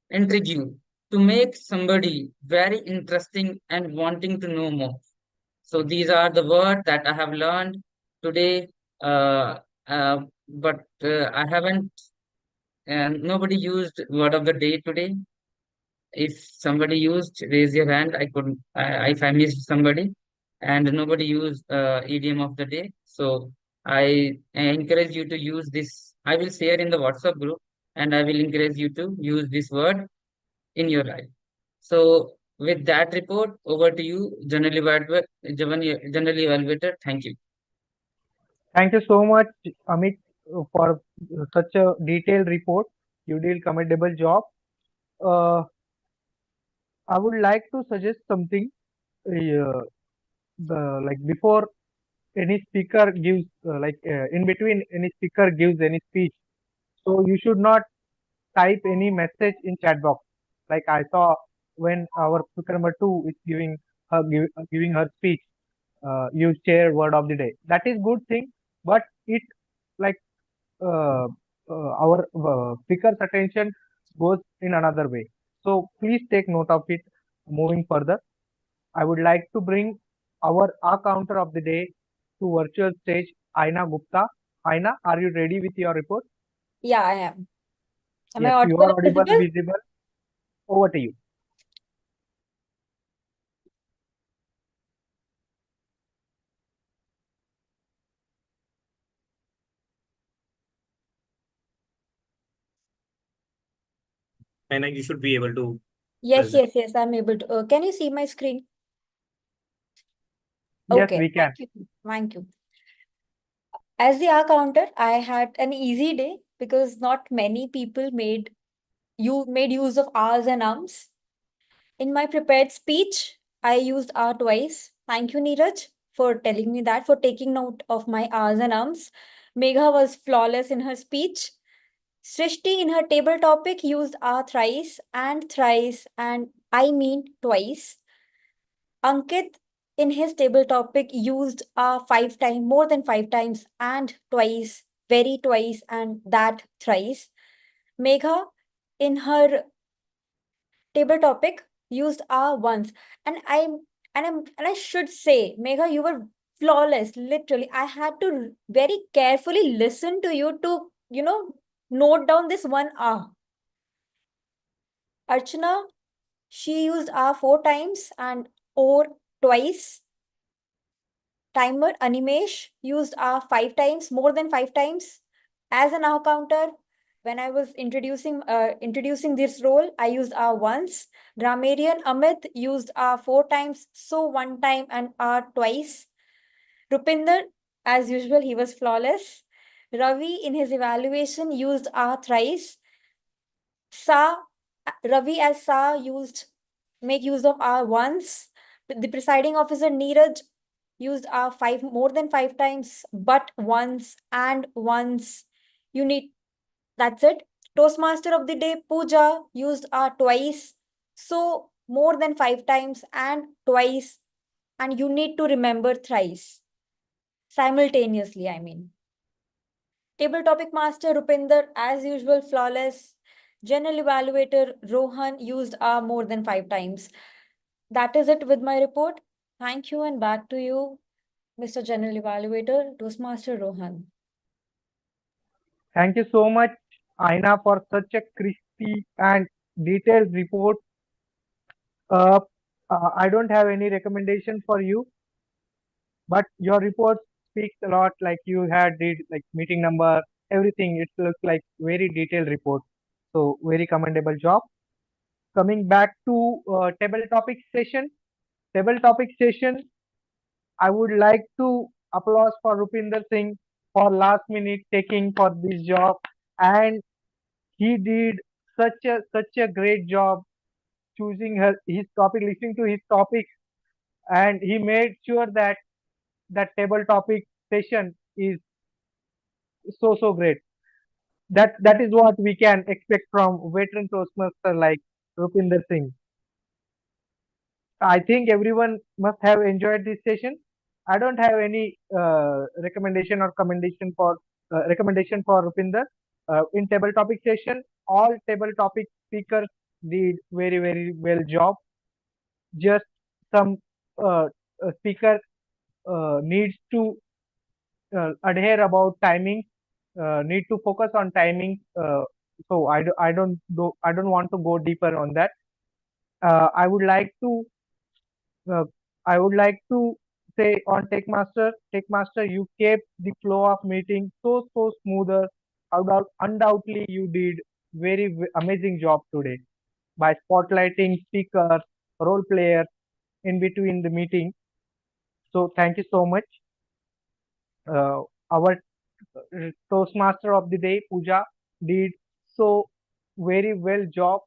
Intrigue, to make somebody very interesting and wanting to know more. So these are the words that I have learned today. Uh, but I haven't, and nobody used word of the day today. If somebody used, raise your hand. I couldn't. If I missed somebody, and nobody used idiom of the day, so I encourage you to use this. I will share in the WhatsApp group, and I will encourage you to use this word in your life. So with that report, over to you, General Evaluator. Thank you. Thank you so much, Amit, for such a detailed report. You did commendable job. Uh, I would like to suggest something. Uh, like before any speaker gives, in between any speaker gives any speech, so you should not type any message in chat box. Like I saw when our speaker number two is giving her speech, you share word of the day. That is good thing, but it like uh, our speaker's attention goes in another way. So please take note of it. Moving further, I would like to bring our counter of the day to virtual stage, Aina Gupta. Aina, are you ready with your report? Yeah, I am. Am I Yes, you audible are and audible, visible? visible. Over to you. and you should be able to Yes, present. yes, I'm able to. Can you see my screen? Yes, Okay, we can. thank you. Thank you. As the hour counter, I had an easy day because not many people made use of hours and ums. In my prepared speech, I used R twice. Thank you, Neeraj, for telling me that, for taking note of my R's and ums. Megha was flawless in her speech. Srishti in her table topic used R thrice, and I mean twice. Ankit in his table topic used R 5 times, more than 5 times, and twice, very twice, and that thrice. Megha in her table topic used R once. And I should say, Megha, you were flawless. Literally, I had to very carefully listen to you to, note down this one R. Archana, she used R 4 times and or twice. Timer Animesh used R 5 times, more than 5 times. As an R counter, when I was introducing this role, I used R once. Grammarian Amit used R 4 times, so 1 time and R twice. Rupinder, as usual, he was flawless. Ravi in his evaluation used R thrice. Ravi as Sa make use of R once. The presiding officer Neeraj used R more than 5 times, but once and once. You need That's it. Toastmaster of the day Pooja used R twice, so more than 5 times and twice, and you need to remember thrice simultaneously. I mean. Table topic master Rupinder, as usual, flawless. General evaluator Rohan used R more than 5 times. That is it with my report. Thank you, and back to you, Mr. General Evaluator, Toastmaster Rohan. Thank you so much, Aina, for such a crispy and detailed report. Uh, I don't have any recommendation for you, but your report speaks a lot. Like you had did like meeting number, everything. It looks like very detailed report. So very commendable job. Coming back to table topic session. Table topic session. I would like to applause for Rupinder Singh for last minute taking for this job, and he did such a great job choosing his topic, listening to his topics, and he made sure that that table topic session is so great. That is what we can expect from veteran Toastmaster like Rupinder Singh. I think everyone must have enjoyed this session. I don't have any recommendation for Rupinder. In table topic session, all table topic speakers did very well job. Just some speaker needs to adhere about timing, need to focus on timing. So I don't want to go deeper on that. Uh, I would like to uh, I would like to say on Techmaster, you kept the flow of meeting so smoother. Undoubtedly, you did amazing job today by spotlighting speakers, role players in between the meeting. So thank you so much. Our Toastmaster of the day, Pooja, did so very well job.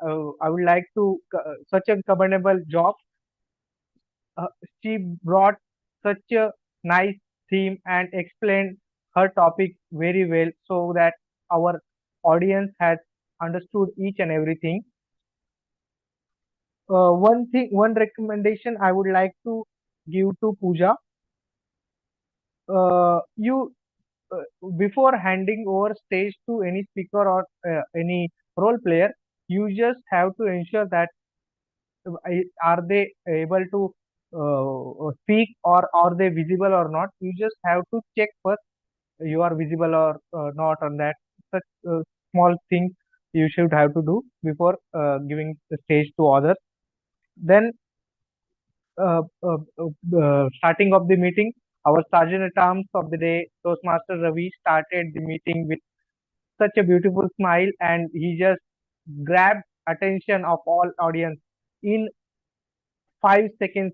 I would like to such a commendable job. She brought such a nice theme and explained her topic very well so that our audience has understood each and everything. One recommendation I would like to give to Pooja. You before handing over stage to any speaker or any role player, you just have to ensure that are they able to speak or are they visible or not. You just have to check first you are visible or not on that. Such small things you should have to do before giving the stage to others. Then starting of the meeting, our sergeant at arms of the day, Toastmaster Ravi, started the meeting with such a beautiful smile, and he just grabbed attention of all audience in 5 seconds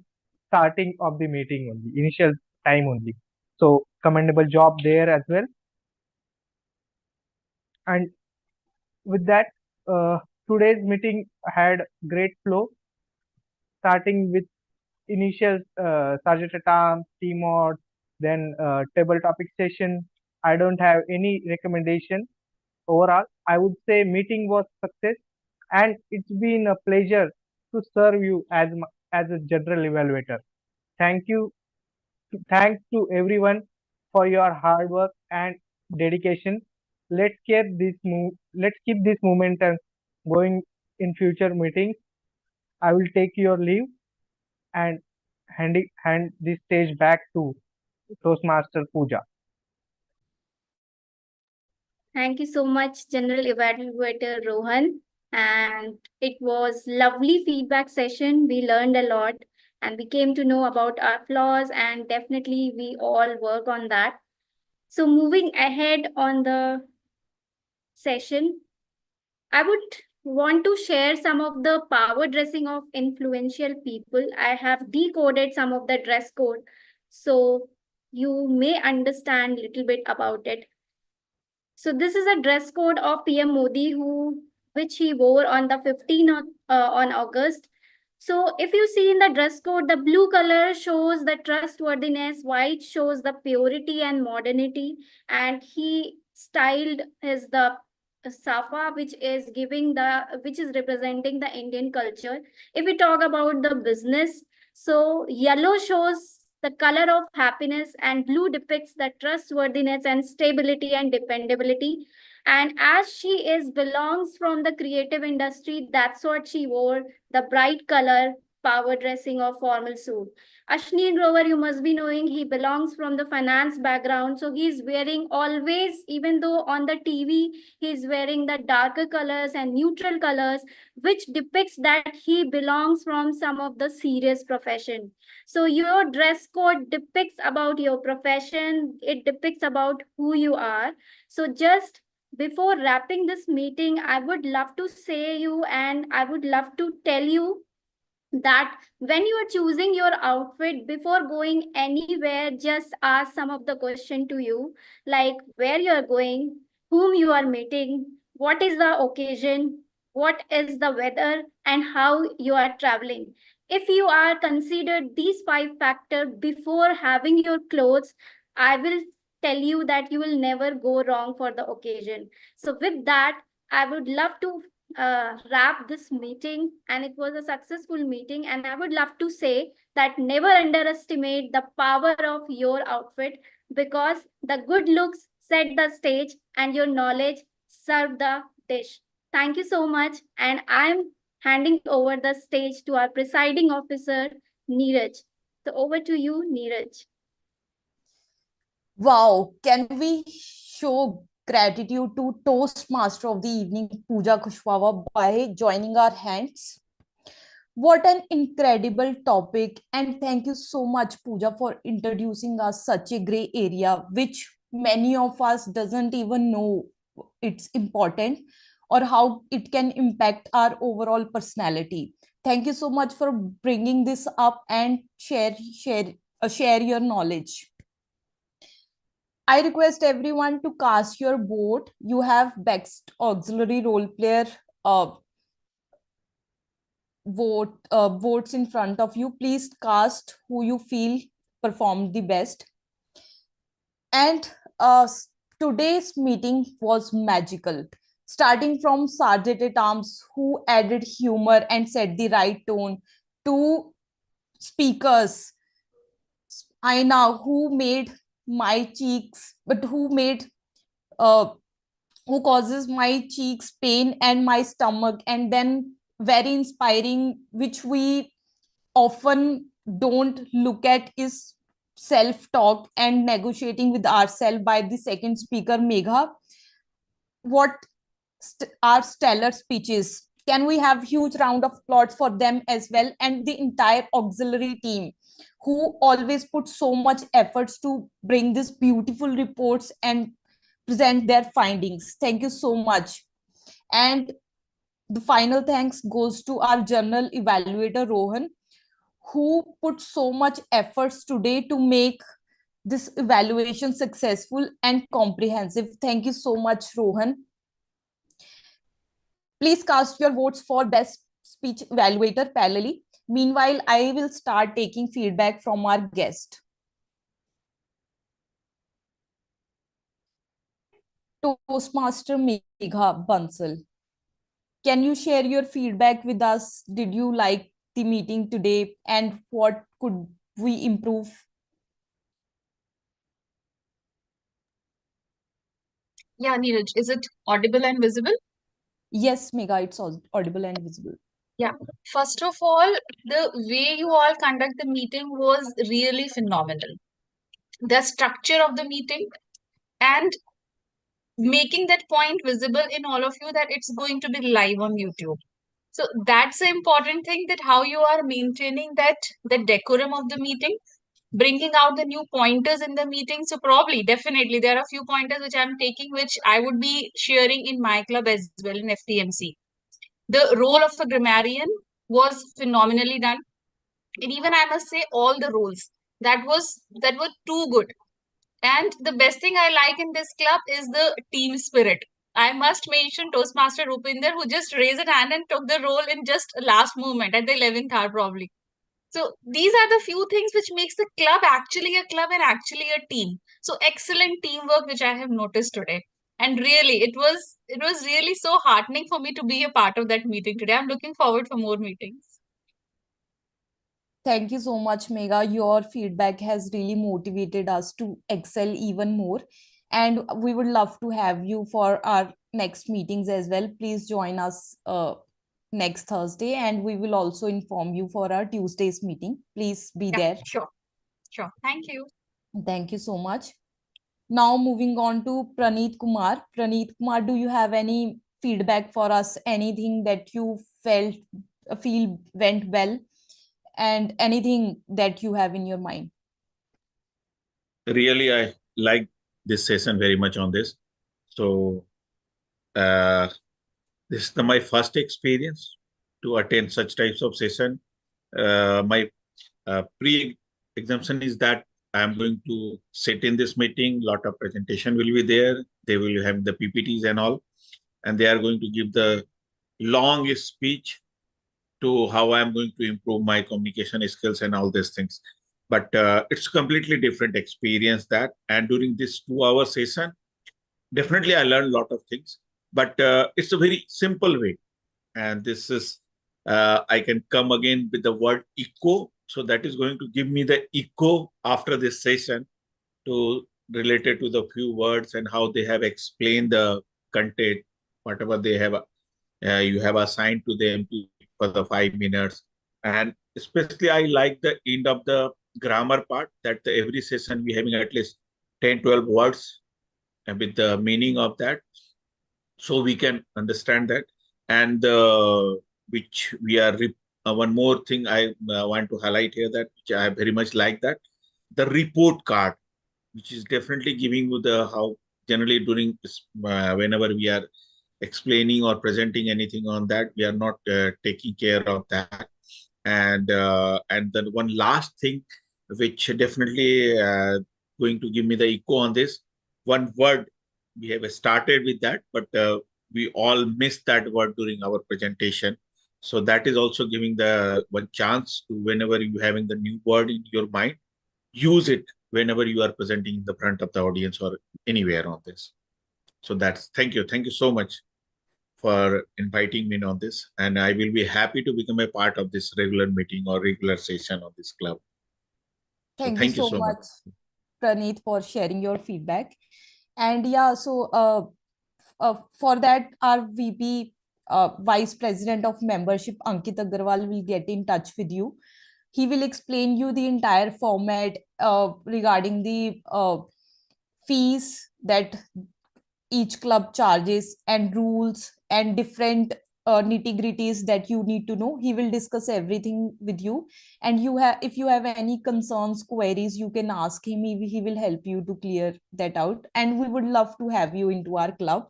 starting of the meeting only, initial time only. So commendable job there as well. And with that, today's meeting had great flow, starting with initial Sergeant at Arms, team mod, then table topic session. I don't have any recommendation. Overall, I would say meeting was success, and it's been a pleasure to serve you as a general evaluator. Thank you. Thanks to everyone for your hard work and dedication. Let's keep this momentum going in future meetings. I will take your leave and hand this stage back to Toastmaster Pooja. Thank you so much, General Evaluator Rohan. And it was lovely feedback session. We learned a lot and we came to know about our flaws, and definitely we all work on that. So moving ahead on the session, I would want to share some of the power dressing of influential people. I have decoded some of the dress code, so you may understand a little bit about it. So this is a dress code of PM Modi, which he wore on the 15th on August. So if you see in the dress code, the blue color shows the trustworthiness, white shows the purity and modernity, and he styled his the safa, which is representing the Indian culture. If we talk about the business, so yellow shows the color of happiness, and blue depicts the trustworthiness and stability and dependability. And as she is belongs from the creative industry, that's what she wore, the bright color power dressing or formal suit. Ashni Grover, you must be knowing, he belongs from the finance background. So he's wearing always, even though on the TV, he's wearing the darker colors and neutral colors, which depicts that he belongs from some of the serious profession. So your dress code depicts about your profession, it depicts about who you are. So just before wrapping this meeting, I would love to say you, and I would love to tell you that when you are choosing your outfit, before going anywhere, just ask some of the question to you, like where you are going, whom you are meeting, what is the occasion, what is the weather, and how you are traveling. If you are considered these 5 factors before having your clothes, I will tell you that you will never go wrong for the occasion. So with that, I would love to wrap this meeting, and it was a successful meeting, and I would love to say that never underestimate the power of your outfit, because the good looks set the stage and your knowledge serve the dish. Thank you so much, and I'm handing over the stage to our presiding officer, Neeraj. So over to you, Neeraj. Wow, can we show gratitude to Toastmaster of the evening, Pooja Kushwaha, by joining our hands? What an incredible topic, and thank you so much, Pooja, for introducing us such a gray area which many of us doesn't even know it's important or how it can impact our overall personality. Thank you so much for bringing this up and share your knowledge. I request everyone to cast your vote. You have best auxiliary role player votes in front of you. Please cast who you feel performed the best. And today's meeting was magical. Starting from Sergeant at Arms, who added humor and set the right tone, to speakers, Aina, who made my cheeks, but who causes my cheeks pain and my stomach, and then very inspiring, which we often don't look at, is self-talk and negotiating with ourselves by the second speaker, Megha. What are stellar speeches. Can we have huge round of applause for them as well, and the entire auxiliary team who always put so much efforts to bring these beautiful reports and present their findings. Thank you so much. And The final thanks goes to our journal evaluator Rohan, who put so much efforts today to make this evaluation successful and comprehensive. Thank you so much, Rohan. Please cast your votes for best speech evaluator parallelly. Meanwhile, I will start taking feedback from our guest. Toastmaster Megha Bansal, can you share your feedback with us? Did you like the meeting today and what could we improve? Yeah, Neeraj, is it audible and visible? Yes, Megha, it's audible and visible. Yeah. First of all, the way you all conduct the meeting was really phenomenal. The structure of the meeting and making that point visible in all of you that it's going to be live on YouTube. So that's the important thing, that how you are maintaining that the decorum of the meeting, bringing out the new pointers in the meeting. So probably, definitely, there are a few pointers which I'm taking, which I would be sharing in my club as well in FTMC. The role of a grammarian was phenomenally done. And even I must say all the roles that were too good. And the best thing I like in this club is the team spirit. I must mention Toastmaster Rupinder, who just raised a hand and took the role in just last moment at the 11th hour probably. So these are the few things which makes the club actually a club and actually a team. So excellent teamwork which I have noticed today. And really it was really so heartening for me to be a part of that meeting today. I'm looking forward for more meetings. Thank you so much, Megha. Your feedback has really motivated us to excel even more. And we would love to have you for our next meetings as well. Please join us next Thursday, and we will also inform you for our Tuesday's meeting. Please be Yeah, there. sure. Sure. Thank you. Thank you so much. Now moving on to Praneeth Kumar. Praneeth Kumar, do you have any feedback for us? Anything that you feel went well, and anything that you have in your mind? Really, I like this session very much on this. So, uh, this is my first experience to attend such types of session. My pre-exemption is that I am going to sit in this meeting. Lot of presentation will be there. They will have the PPTs and all, and they are going to give the long speech to how I'm going to improve my communication skills and all these things. But it's completely different experience that. And during this 2 hour session, definitely I learned a lot of things. But it's a very simple way. And this is, I can come again with the word echo. So that is going to give me the echo after this session to related to the few words and how they have explained the content, whatever they have you have assigned to them for the 5 minutes. And especially I like the end of the grammar part, that every session we having at least 10, 12 words and with the meaning of that, so we can understand that. And which we are one more thing I want to highlight here, that which I very much like, that the report card, which is definitely giving you the how generally during whenever we are explaining or presenting anything on that, we are not taking care of that. And then one last thing which definitely going to give me the echo on this one word, we have started with that, but we all missed that word during our presentation. So that is also giving the one chance to, whenever you having the new word in your mind, use it whenever you are presenting in the front of the audience or anywhere on this. So that's, thank you so much for inviting me on this, and I will be happy to become a part of this regular meeting or regular session of this club. So Thank you thank you so so much. much, Praneeth, for sharing your feedback. And yeah, so for that, our VP, Vice President of Membership, Ankit Agarwal, will get in touch with you. He will explain you the entire format regarding the fees that each club charges and rules and different nitty-gritties that you need to know. He will discuss everything with you, and you have, if you have any concerns, queries, you can ask him. He will help you to clear that out, and we would love to have you into our club.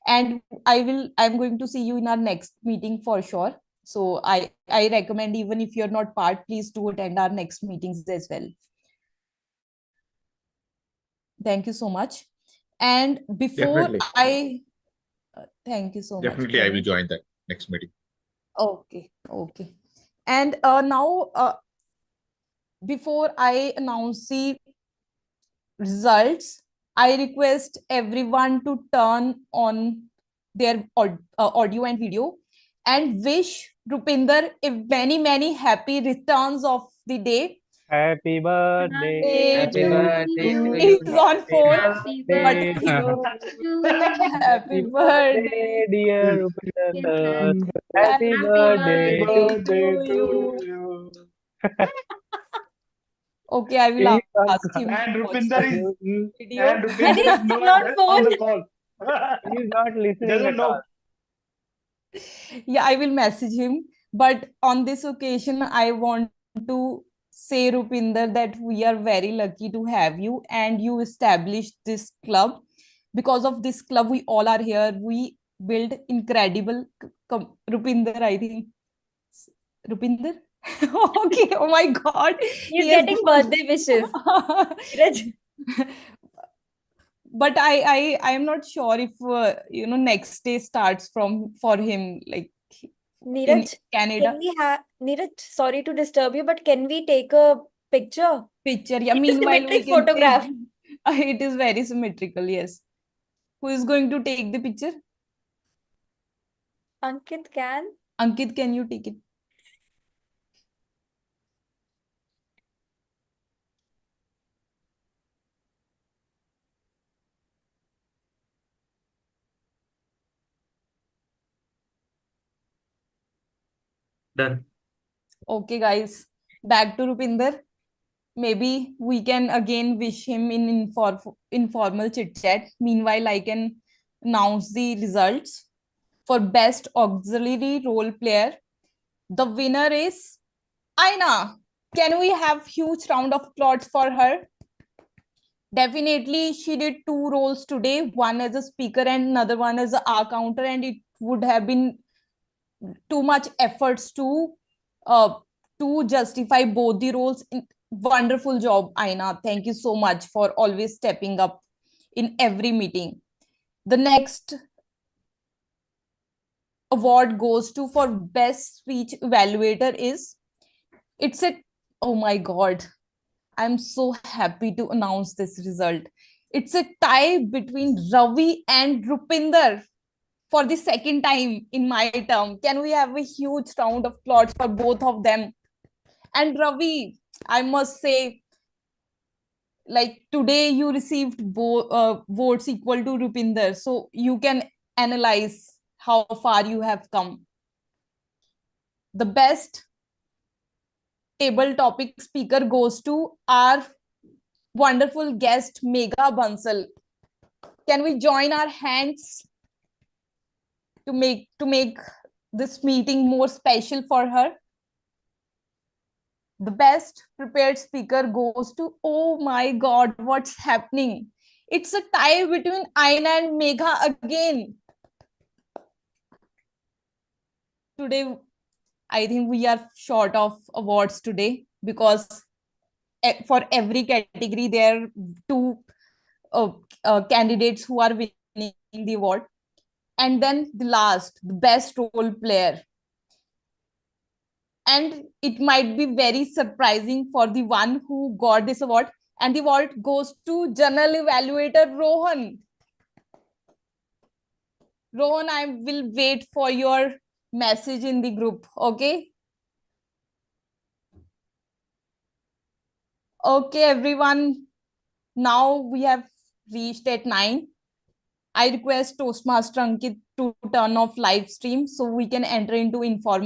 And I'm going to see you in our next meeting for sure. So I recommend, even if you're not part, please do attend our next meetings as well. Thank you so much. And before Definitely. thank you so much. Definitely, I will join that next meeting. Okay. And now, before I announce the results, I request everyone to turn on their audio and video and wish Rupinder a many happy returns of the day. Happy birthday Happy to birthday to you. you. He's on phone, Happy but Birthday he, to happy birthday, dear Rupinder sir. Happy happy birthday birthday to to you. you. Okay, I will He's on ask him And to watch Rupinder the is video. And Rupinder he's is no still on longer on phone. the call. He's not listening Doesn't at all. know. Yeah, I will message him. But on this occasion, I want to say, Rupinder, that we are very lucky to have you, and you established this club. Because of this club, we all are here. We build incredible Rupinder, I think. Rupinder? Okay, oh my God. He's He has getting gone. birthday wishes. Neeraj. But I am not sure if next day starts from for him, like in Neeraj, Canada. can we have Neeraj, sorry to disturb you, but can we take a picture? Picture, yeah. Take a Meanwhile, we symmetric can photograph. take. It is very symmetrical, yes. Who is going to take the picture? Ankit can. Ankit, can you take it? Done. Okay, guys, back to Rupinder. Maybe we can again wish him in informal chit chat. Meanwhile, I can announce the results for best auxiliary role player. The winner is Aina. Can we have huge round of applause for her? Definitely, she did two roles today, one as a speaker and another one as a R counter, and it would have been too much efforts uh, to justify both the roles. Wonderful job, Aina. Thank you so much for always stepping up in every meeting. The next award goes to for best speech evaluator is, it's a, oh my God, I'm so happy to announce this result. It's a tie between Ravi and Rupinder for the second time in my term. Can we have a huge round of applause for both of them? And Ravi, I must say, like today you received votes equal to Rupinder, so you can analyze how far you have come. The best table topic speaker goes to our wonderful guest Megha Bansal. Can we join our hands to make this meeting more special for her? The best prepared speaker goes to, oh my God, what's happening? It's a tie between Aina and Megha again. Today, I think we are short of awards today, because for every category there are two candidates who are winning the award. And then the last, the best role player. And it might be very surprising for the one who got this award. And the award goes to General Evaluator Rohan. Rohan, I will wait for your message in the group, okay? Okay, everyone. Now we have reached at 9. I request Toastmaster Ankit to turn off live stream so we can enter into informal